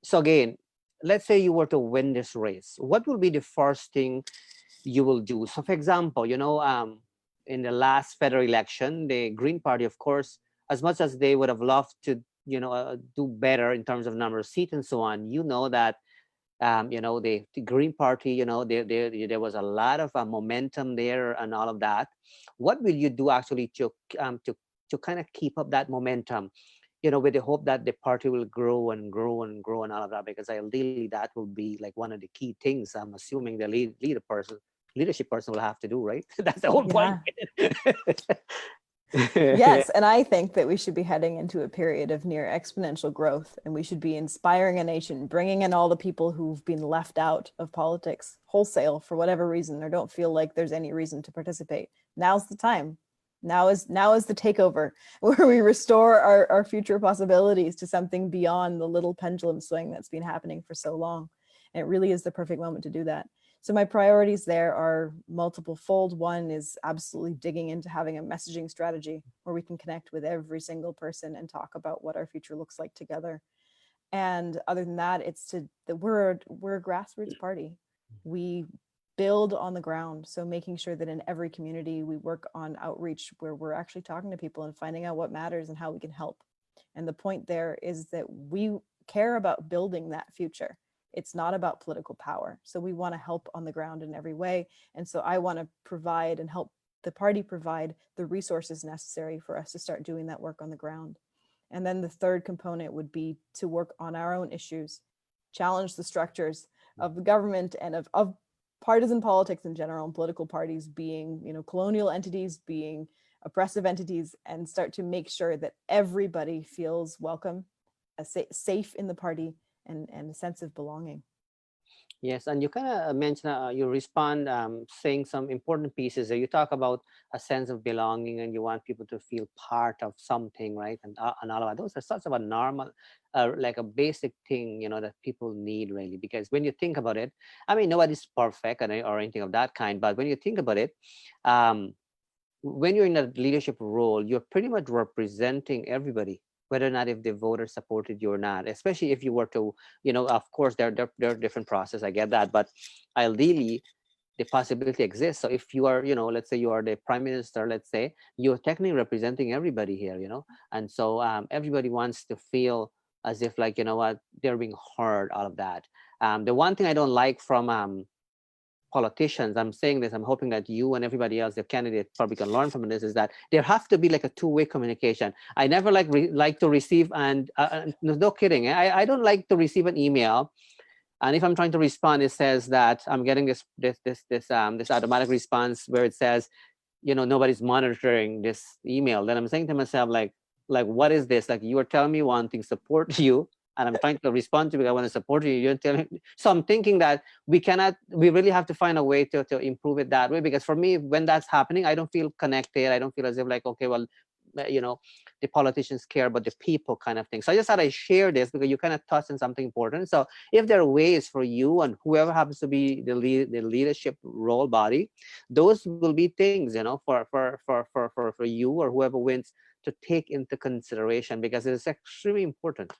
so again, let's say you were to win this race, what will be the first thing you will do? So for example, in the last federal election, the Green Party, of course, as much as they would have loved to, do better in terms of number of seats and so on, that the Green Party, there was a lot of momentum there and all of that. What will you do actually to kind of keep up that momentum, with the hope that the party will grow and grow and grow and all of that? Because ideally, that will be like one of the key things. I'm assuming the leadership person will have to do, right? That's the whole point. Yeah. Yes, and I think that we should be heading into a period of near exponential growth, and we should be inspiring a nation, bringing in all the people who've been left out of politics wholesale for whatever reason, or don't feel like there's any reason to participate. Now's the time. Now is the takeover, where we restore our future possibilities to something beyond the little pendulum swing that's been happening for so long. And it really is the perfect moment to do that. So my priorities there are multiple fold. One is absolutely digging into having a messaging strategy where we can connect with every single person and talk about what our future looks like together. And other than that, it's that we're a grassroots party. We build on the ground. So making sure that in every community we work on outreach where we're actually talking to people and finding out what matters and how we can help. And the point there is that we care about building that future. It's not about political power. So we want to help on the ground in every way. And so I want to provide and help the party provide the resources necessary for us to start doing that work on the ground. And then the third component would be to work on our own issues, challenge the structures of the government and of partisan politics in general, and political parties being, colonial entities, being oppressive entities, and start to make sure that everybody feels welcome, safe in the party, and a sense of belonging. Yes, and you kind of mentioned, you respond saying some important pieces. You talk about a sense of belonging, and you want people to feel part of something, right? And all of that. Those are such of a normal, like a basic thing, that people need really. Because when you think about it, I mean, nobody's perfect or anything of that kind. But when you think about it, um, when you're in a leadership role, you're pretty much representing everybody, whether or not if the voters supported you or not. Especially if you were to, of course, there are different process. I get that, but ideally, the possibility exists. So if you are, let's say you are the prime minister, let's say you're technically representing everybody here, and so everybody wants to feel as if like, you know what, they're being heard, all of that. The one thing I don't like from politicians, I'm saying this, I'm hoping that you and everybody else, the candidate, probably can learn from this, is that there have to be like a two-way communication. I never like to receive, and no kidding, I don't like to receive an email, and if I'm trying to respond, it says that I'm getting this automatic response where it says, you know, nobody's monitoring this email. Then I'm saying to myself, like what is this? Like, you are telling me one thing, support you, and I'm trying to respond to you. I want to support you. You're telling me. So I'm thinking that we really have to find a way to improve it that way. Because for me, when that's happening, I don't feel connected. I don't feel as if like, okay, well, you know, the politicians care about the people, kind of thing. So I just thought I share this because you kind of touched on something important. So if there are ways for you and whoever happens to be the leadership role body, those will be things, you know, for you or whoever wins to take into consideration, because it is extremely important.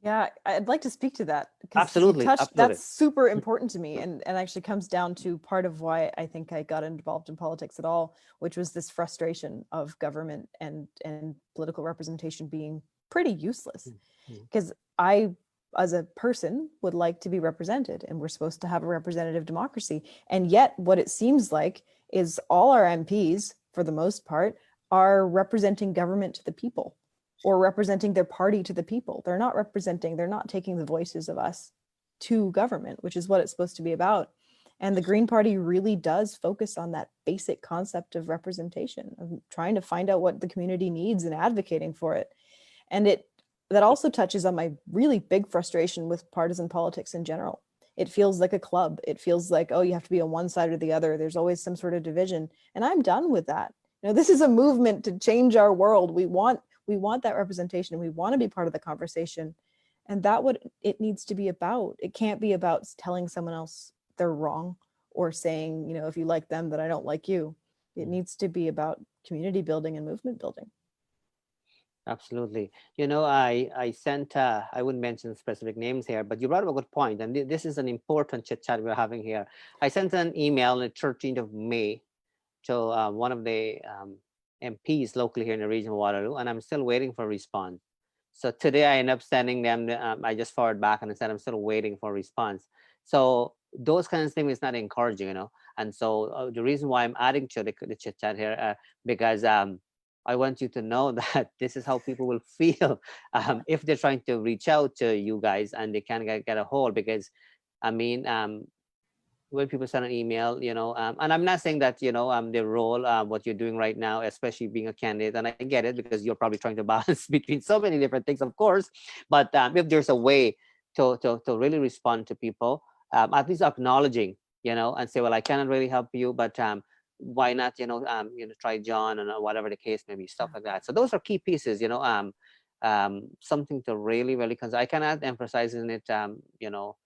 Yeah, I'd like to speak to that because you Absolutely, touched, absolutely. that's super important to me, and actually comes down to part of why I think I got involved in politics at all, which was this frustration of government and political representation being pretty useless. Mhm. Because I, as a person, would like to be represented, and we're supposed to have a representative democracy. And yet what it seems like is all our MPs, for the most part, are representing government to the people, or representing their party to the people. They're not taking the voices of us to government, which is what it's supposed to be about. And the Green Party really does focus on that basic concept of representation, of trying to find out what the community needs and advocating for it. And it that also touches on my really big frustration with partisan politics in general. It feels like a club. It feels like, oh, you have to be on one side or the other. There's always some sort of division. And I'm done with that. You know, this is a movement to change our world. We want that representation. We want to be part of the conversation. And that what it needs to be about. It can't be about telling someone else they're wrong, or saying, you know, if you like them, that I don't like you. It needs to be about community building and movement building. Absolutely. You know, I sent, I wouldn't mention specific names here, but you brought up a good point, and this is an important chit chat we're having here. I sent an email on the 13th of May to one of the MPs locally here in the region of Waterloo, and I'm still waiting for a response. So today I end up sending them, I just forward back and I said, I'm still waiting for a response. So those kinds of things is not encouraging, you know. And so the reason why I'm adding to the chit chat here, because I want you to know that this is how people will feel if they're trying to reach out to you guys and they can't get a hold. Because I mean, when people send an email, you know, and I'm not saying that, you know, the role, what you're doing right now, especially being a candidate, and I get it because you're probably trying to balance between so many different things, of course. But if there's a way to really respond to people, at least acknowledging, you know, and say, well, I cannot really help you, but why not, you know, try John, and whatever the case may be, stuff like that. So those are key pieces, you know, something to really, really consider. I cannot emphasize in it, you know,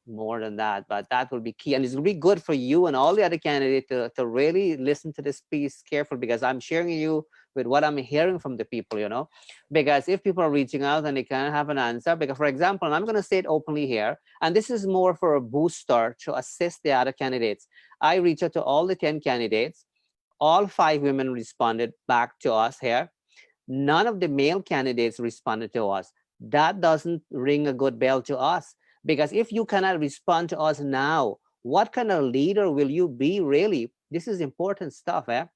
more than that, but that will be key, and it's going to be good for you and all the other candidates to really listen to this piece careful, because I'm sharing you with what I'm hearing from the people, you know. Because if people are reaching out and they can't have an answer, because for example, and I'm going to say it openly here, and this is more for a booster to assist the other candidates. I reached out to all the 10 candidates. All 5 women responded back to us here. None of the male candidates responded to us. That doesn't ring a good bell to us, because if you cannot respond to us now, what kind of leader will you be, really? This is important stuff, eh?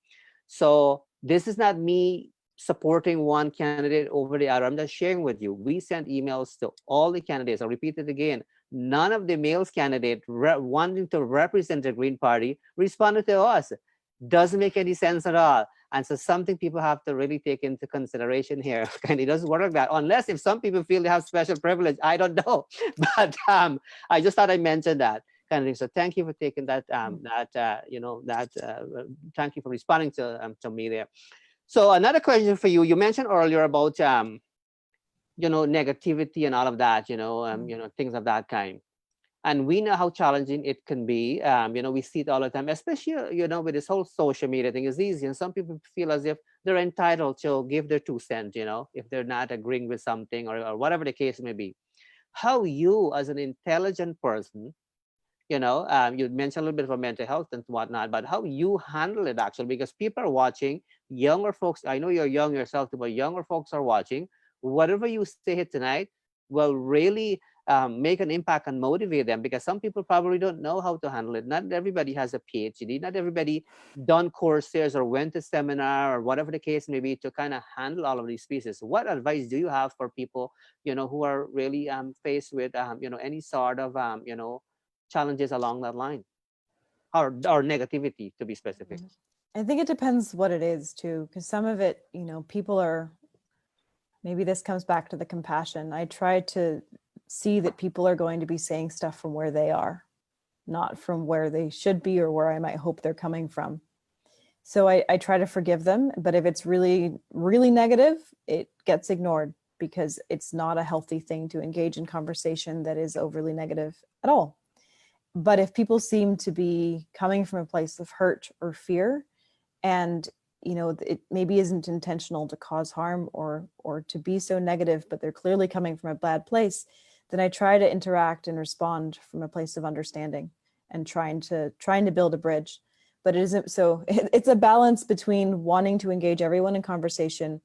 So this is not me supporting one candidate over the other. I'm just sharing with you. We sent emails to all the candidates. I'll repeat it again. None of the males candidate wanting to represent the Green Party responded to us. Doesn't make any sense at all. And so something people have to really take into consideration here. And it doesn't work like that, unless if some people feel they have special privilege. I don't know. But I just thought I mentioned that kind of thing. So thank you for taking that, thank you for responding to me there. So another question for you. You mentioned earlier about, negativity and all of that, things of that kind. And we know how challenging it can be. We see it all the time, especially with this whole social media thing. Is easy, and some people feel as if they're entitled to give their 2 cents, if they're not agreeing with something, or whatever the case may be. How you, as an intelligent person, you mentioned a little bit of mental health and whatnot, but how you handle it actually, because people are watching. Younger folks, I know you're young yourself too, but younger folks are watching. whatever you say here tonight will really make an impact and motivate them, because some people probably don't know how to handle it. Not everybody has a PhD, not everybody done courses or went to seminar or whatever the case may be to kind of handle all of these pieces. What advice do you have for people, who are really faced with any sort of challenges along that line, or negativity, to be specific? I think it depends what it is too, because some of it, people are, maybe this comes back to the compassion. I try to see that people are going to be saying stuff from where they are, not from where they should be or where I might hope they're coming from. So I try to forgive them, but if it's really, really negative, it gets ignored, because it's not a healthy thing to engage in conversation that is overly negative at all. But if people seem to be coming from a place of hurt or fear, and it maybe isn't intentional to cause harm or to be so negative, but they're clearly coming from a bad place, then I try to interact and respond from a place of understanding and trying to build a bridge. But it isn't, so it's a balance between wanting to engage everyone in conversation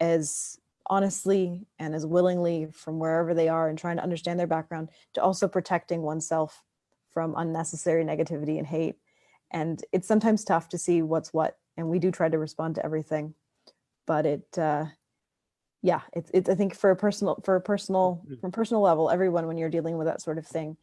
as honestly and as willingly from wherever they are and trying to understand their background, to also protecting oneself from unnecessary negativity and hate. And it's sometimes tough to see what's what, and we do try to respond to everything, but it's I think from a personal level, everyone, when you're dealing with that sort of thing,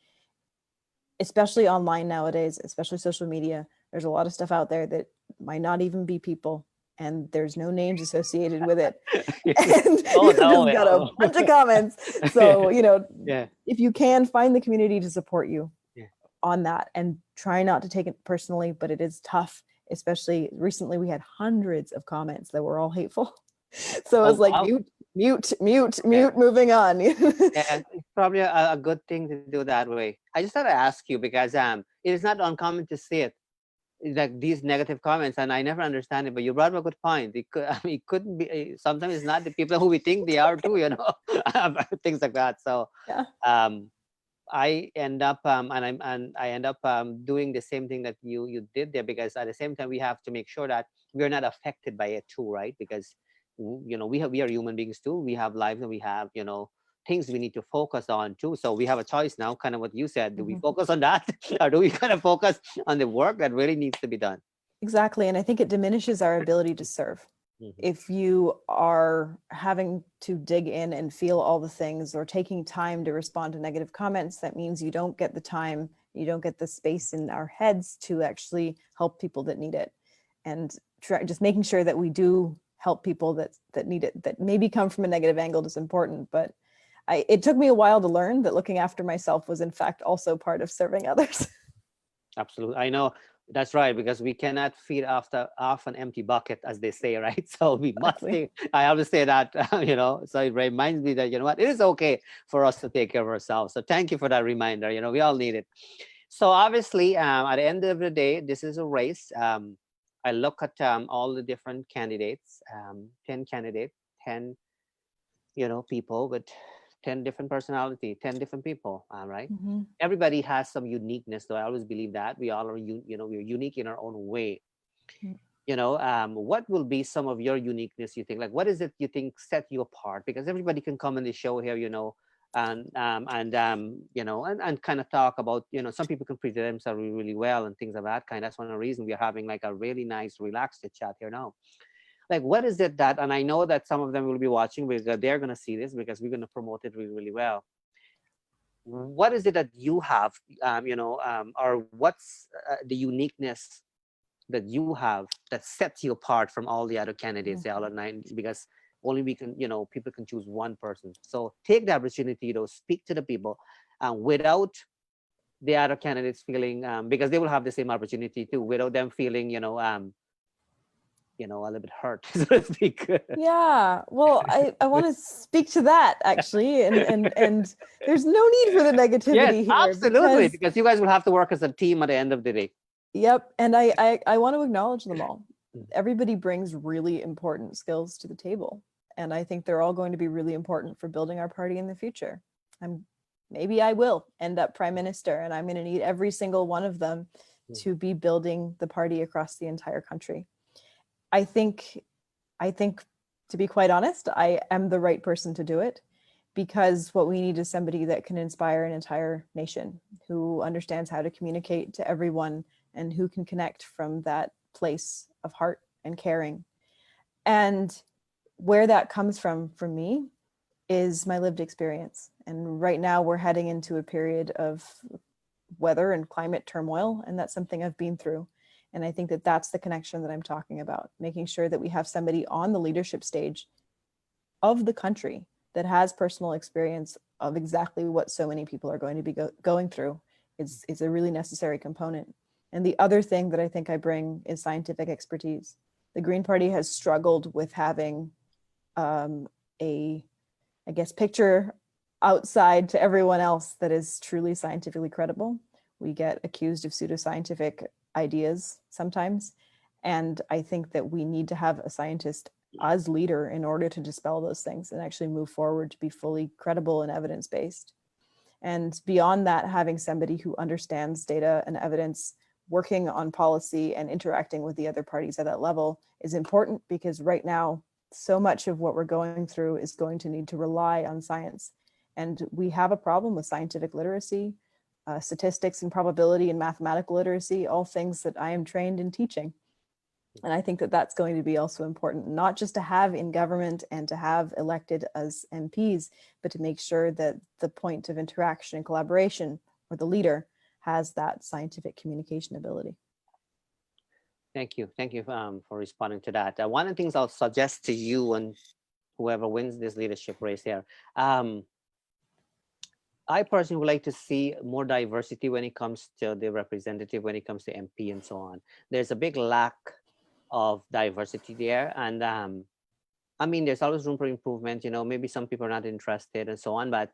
especially online nowadays, especially social media, there's a lot of stuff out there that might not even be people, and there's no names associated with it. And Oh, you've no, just got a bunch of comments. So, yeah, if you can, find the community to support you yeah. on that, and try not to take it personally, but it is tough. Especially recently, we had hundreds of comments that were all hateful. So I was like, Wow. mute, Yeah. moving on. Yeah, it's probably a good thing to do that way. I just thought to ask you, because it is not uncommon to see it, like these negative comments, and I never understand it. But you brought up a good point. It could, I mean, it couldn't be. Sometimes it's not the people who we think they are too. Things like that. So, Yeah. I end up and I end up doing the same thing that you did there, because at the same time we have to make sure that we're not affected by it too, right? Because we are human beings too. We have lives, and we have things we need to focus on too. So we have a choice now, kind of what you said. Do we focus on that, or do we kind of focus on the work that really needs to be done? Exactly. And I think it diminishes our ability to serve. Mhm. If you are having to dig in and feel all the things, or taking time to respond to negative comments, that means you don't get the time, you don't get the space in our heads to actually help people that need it. And just making sure that we do help people that need it, that maybe come from a negative angle, is important. But it took me a while to learn that looking after myself was in fact also part of serving others. Absolutely. I know that's right, because we cannot feed off an empty bucket, as they say, right? So we must Exactly. take, I always say that, so it reminds me that, what, it is okay for us to take care of ourselves. So thank you for that reminder. We all need it. So obviously, at the end of the day, this is a race. I look at all the different candidates, 10 candidates, 10, people with 10 different personality, 10 different people, right? Mm-hmm. Everybody has some uniqueness, though. I always believe that we all are we're unique in our own way. What will be some of your uniqueness, you think? Like, what is it you think set you apart? Because everybody can come on the show here, and kind of talk about, some people can present themselves really, really well and things of that kind. That's one of the reasons we're having like a really nice relaxed chat here now. Like, what is it that, and I know that some of them will be watching, because they're going to see this, because we're going to promote it really, really well. What is it that you have, or what's the uniqueness that you have that sets you apart from all the other candidates, the other nine? Because only we can, people can choose one person. So take the opportunity to speak to the people without the other candidates feeling, because they will have the same opportunity too, without them feeling, a little bit hurt, so to speak. Yeah, well, I want to speak to that actually, and there's no need for the Yes, negativity here, absolutely, because because you guys will have to work as a team at the end of the day. yep, and I want to acknowledge them all. Everybody brings really important skills to the table, and I think they're all going to be really important for building our party in the future. Maybe I will end up prime minister, and I'm going to need every single one of them to be building the party across the entire country. I think To be quite honest, I am the right person to do it, because what we need is somebody that can inspire an entire nation, who understands how to communicate to everyone and who can connect from that place of heart and caring. And where that comes from for me is my lived experience. And right now we're heading into a period of weather and climate turmoil, and that's something I've been through. And I think that that's the connection that I'm talking about, making sure that we have somebody on the leadership stage of the country that has personal experience of exactly what so many people are going to be going through is a really necessary component. And the other thing that I think I bring is scientific expertise. The Green Party has struggled with having a, I guess, picture outside to everyone else that is truly scientifically credible. We get accused of pseudoscientific ideas sometimes. And I think that we need to have a scientist as leader in order to dispel those things and actually move forward to be fully credible and evidence-based. And beyond that, having somebody who understands data and evidence, working on policy and interacting with the other parties at that level is important, because right now, so much of what we're going through is going to need to rely on science. And we have a problem with scientific literacy, statistics and probability and mathematical literacy, all things that I am trained in teaching. And I think that that's going to be also important, not just to have in government and to have elected as MPs, but to make sure that the point of interaction and collaboration, or the leader, has that scientific communication ability. Thank you. Thank you for responding to that. One of the things I'll suggest to you and whoever wins this leadership race here, I personally would like to see more diversity when it comes to the representative, when it comes to MP and so on. There's a big lack of diversity there. And I mean, there's always room for improvement. You know, maybe some people are not interested and so on, but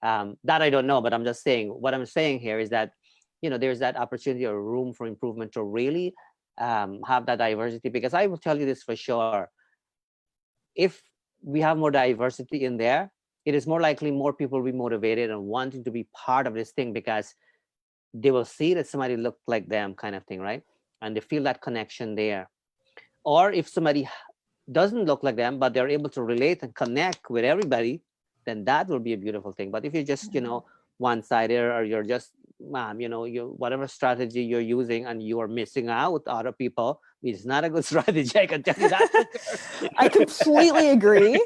that I don't know. But I'm just saying, what I'm saying here is that, you know, there's that opportunity or room for improvement to really have that diversity. Because I will tell you this for sure, if we have more diversity in there, it is more likely more people will be motivated and wanting to be part of this thing, because they will see that somebody looked like them, kind of thing, right? And they feel that connection there. Or if somebody doesn't look like them, but they're able to relate and connect with everybody, then that will be a beautiful thing. But if you're just, you know, one-sided, or you're just, you know, you whatever strategy you're using and you are missing out other people, it's not a good strategy. I can tell you that. I completely agree.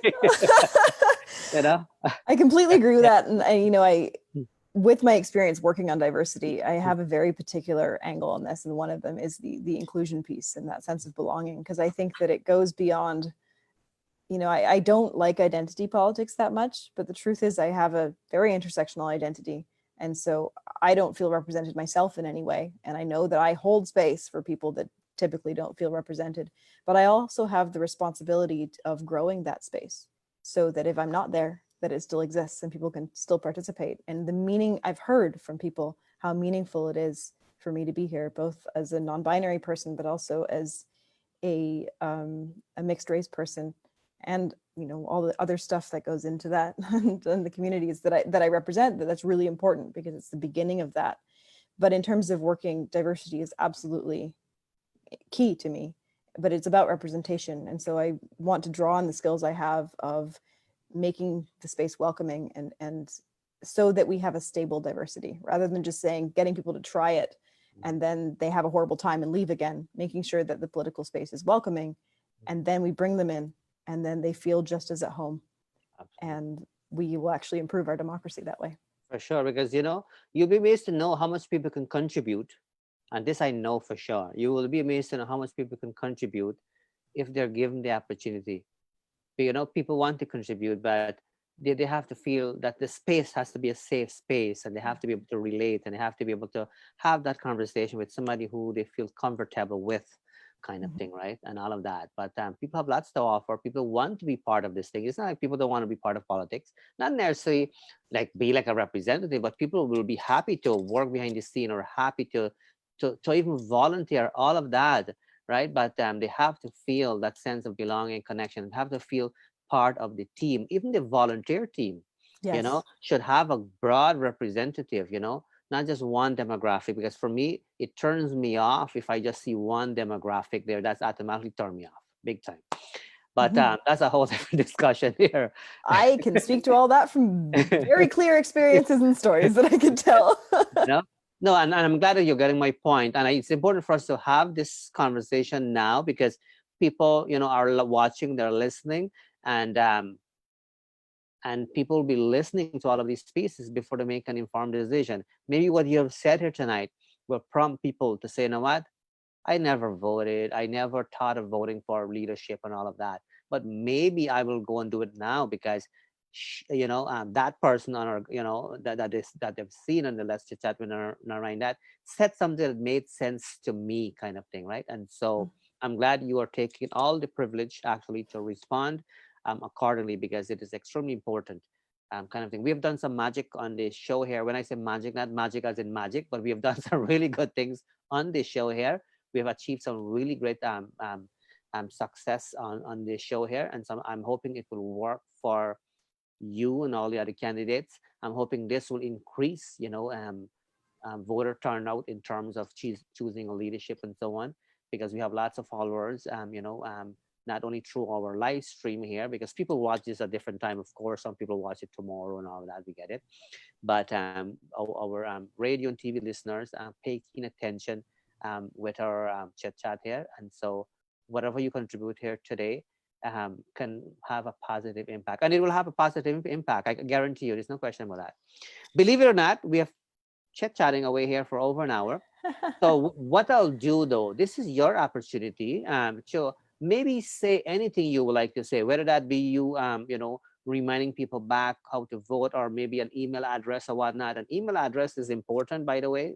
You know, I completely agree with that. And you know, with my experience working on diversity, I have a very particular angle on this. And one of them is the inclusion piece and that sense of belonging, because I think that it goes beyond, you know, I don't like identity politics that much, but the truth is I have a very intersectional identity. And so I don't feel represented myself in any way. And I know that I hold space for people that typically don't feel represented, but I also have the responsibility of growing that space so that if I'm not there, that it still exists and people can still participate. And the meaning, I've heard from people how meaningful it is for me to be here, both as a non-binary person, but also as a mixed race person, and you know, all the other stuff that goes into that and the communities that I represent. That's really important because it's the beginning of that. But in terms of working, diversity is absolutely key to me, but it's about representation. And so I want to draw on the skills I have of making the space welcoming and so that we have a stable diversity, rather than just saying, getting people to try it and then they have a horrible time and leave again, making sure that the political space is welcoming, and then we bring them in and then they feel just as at home. Absolutely. And we will actually improve our democracy that way. For sure, because, you know, you'll be amazed to know how much people can contribute. And this I know for sure. You will be amazed to know how much people can contribute if they're given the opportunity. You know, people want to contribute, but they have to feel that the space has to be a safe space, and they have to be able to relate, and they have to be able to have that conversation with somebody who they feel comfortable with, kind of thing, right? And all of that. But people have lots to offer. People want to be part of this thing. It's not like people don't want to be part of politics, not necessarily like be like a representative, but people will be happy to work behind the scene, or happy to even volunteer, all of that, right? But they have to feel that sense of belonging, connection, and have to feel part of the team. Even the volunteer team, yes, you know, should have a broad representative, you know, not just one demographic. Because for me, it turns me off if I just see one demographic there. That's automatically turn me off big time. But that's a whole different discussion here. I can speak to all that from very clear experiences and stories that I could tell. No, no, and I'm glad that you're getting my point. And it's important for us to have this conversation now because people, are watching, they're listening, and people will be listening to all of these pieces before they make an informed decision. Maybe what you have said here tonight will prompt people to say, you know what? I never voted. I never thought of voting for leadership and all of that. But maybe I will go and do it now because, that person on our, that they've seen on the Let's Chit Chat with Narine Dat said something that made sense to me, kind of thing, right? And so I'm glad you are taking all the privilege actually to respond accordingly because it is extremely important. Kind of thing. We have done some magic on this show here. When I say magic, not magic as in magic, but we have done some really good things on this show here. We have achieved some really great success on this show here, and I'm hoping it will work for you and all the other candidates. I'm hoping this will increase, voter turnout in terms of choosing a leadership and so on, because we have lots of followers. Not only through our live stream here, because people watch this at different time. Of course, some people watch it tomorrow and all of that. We get it, but our radio and TV listeners pay keen attention with our chit chat here. And so whatever you contribute here today can have a positive impact. And it will have a positive impact. I guarantee you, there's no question about that. Believe it or not, we have chit-chatting away here for over an hour. So what I'll do though, this is your opportunity to maybe say anything you would like to say, whether that be you, reminding people back how to vote, or maybe an email address or whatnot. An email address is important, by the way.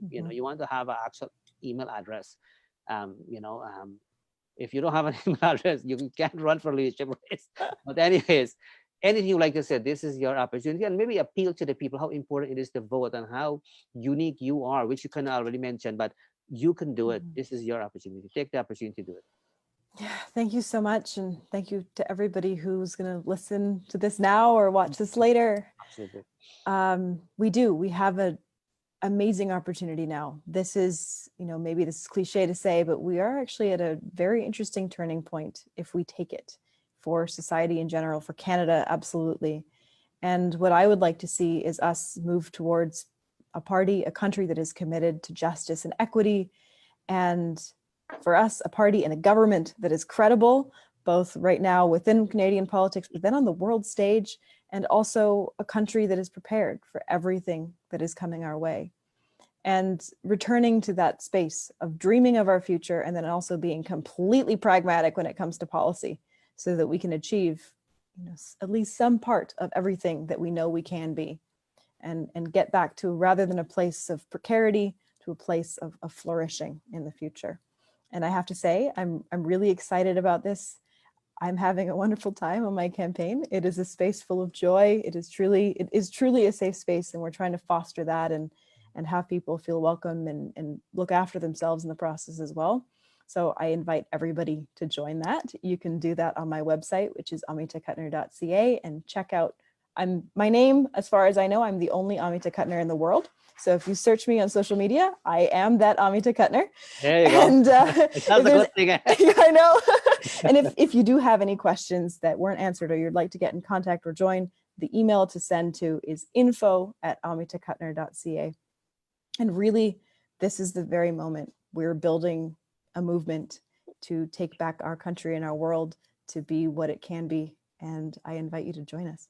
You want to have an actual email address. If you don't have an email address, you can't run for leadership race. But anyways, anything you like to say, this is your opportunity, and maybe appeal to the people how important it is to vote and how unique you are, which you can already mention, but you can do it. This is your opportunity. Take the opportunity to do it. Yeah, thank you so much. And thank you to everybody who's going to listen to this now or watch this later. Absolutely. We have an amazing opportunity now. This is, maybe this is cliche to say, but we are actually at a very interesting turning point if we take it, for society in general, for Canada, absolutely. And what I would like to see is us move towards a country that is committed to justice and equity, and for us, a party and a government that is credible, both right now within Canadian politics, but then on the world stage, and also a country that is prepared for everything that is coming our way. And returning to that space of dreaming of our future, and then also being completely pragmatic when it comes to policy, so that we can achieve at least some part of everything that we know we can be, and get back to, rather than a place of precarity, to a place of flourishing in the future. And I have to say, I'm really excited about this. I'm having a wonderful time on my campaign. It is a space full of joy. It is truly a safe space, and we're trying to foster that and have people feel welcome and look after themselves in the process as well. So I invite everybody to join that. You can do that on my website, which is amitakattner.ca, and check out my name. As far as I know, I'm the only Amita Kuttner in the world. So if you search me on social media, I am that Amita Kuttner. There you go. And that's a good thing. I know. And if you do have any questions that weren't answered, or you'd like to get in contact or join, the email to send to is info@amitakattner.ca. And really, this is the very moment we're building a movement to take back our country and our world to be what it can be. And I invite you to join us.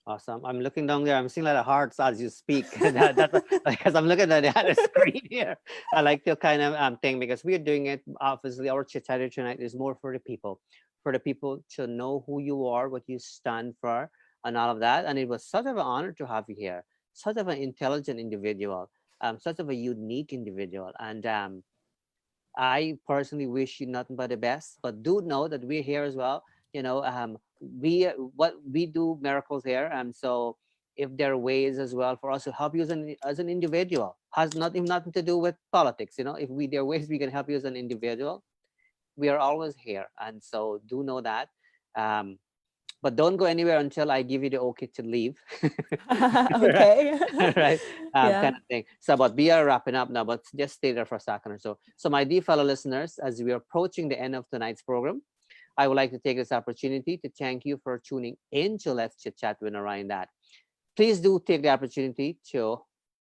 Awesome. I'm looking down there. I'm seeing a lot of hearts as you speak. That's because I'm looking at the other screen here. I like to kind of think, because we are doing it, obviously, our chit chat tonight is more for the people to know who you are, what you stand for, and all of that. And it was such of an honor to have you here. Such of an intelligent individual, such of a unique individual. And I personally wish you nothing but the best, but do know that we're here as well. We do miracles here, and so if there are ways as well for us to help you as an individual, has nothing to do with politics. If there are ways we can help you as an individual, we are always here. And so do know that. But don't go anywhere until I give you the okay to leave. Okay. Right. Kind of thing. So, but we are wrapping up now, but just stay there for a second or so. So my dear fellow listeners, as we are approaching the end of tonight's program, I would like to take this opportunity to thank you for tuning in to Let's Chit Chat with Narine Dat. Please do take the opportunity to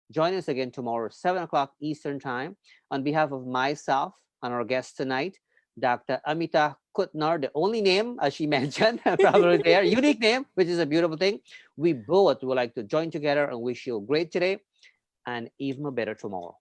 join us again tomorrow, 7 o'clock Eastern Time. On behalf of myself and our guest tonight, Dr. Amita Kuttner, the only name, as she mentioned, probably there, unique name, which is a beautiful thing. We both would like to join together and wish you a great today and even a better tomorrow.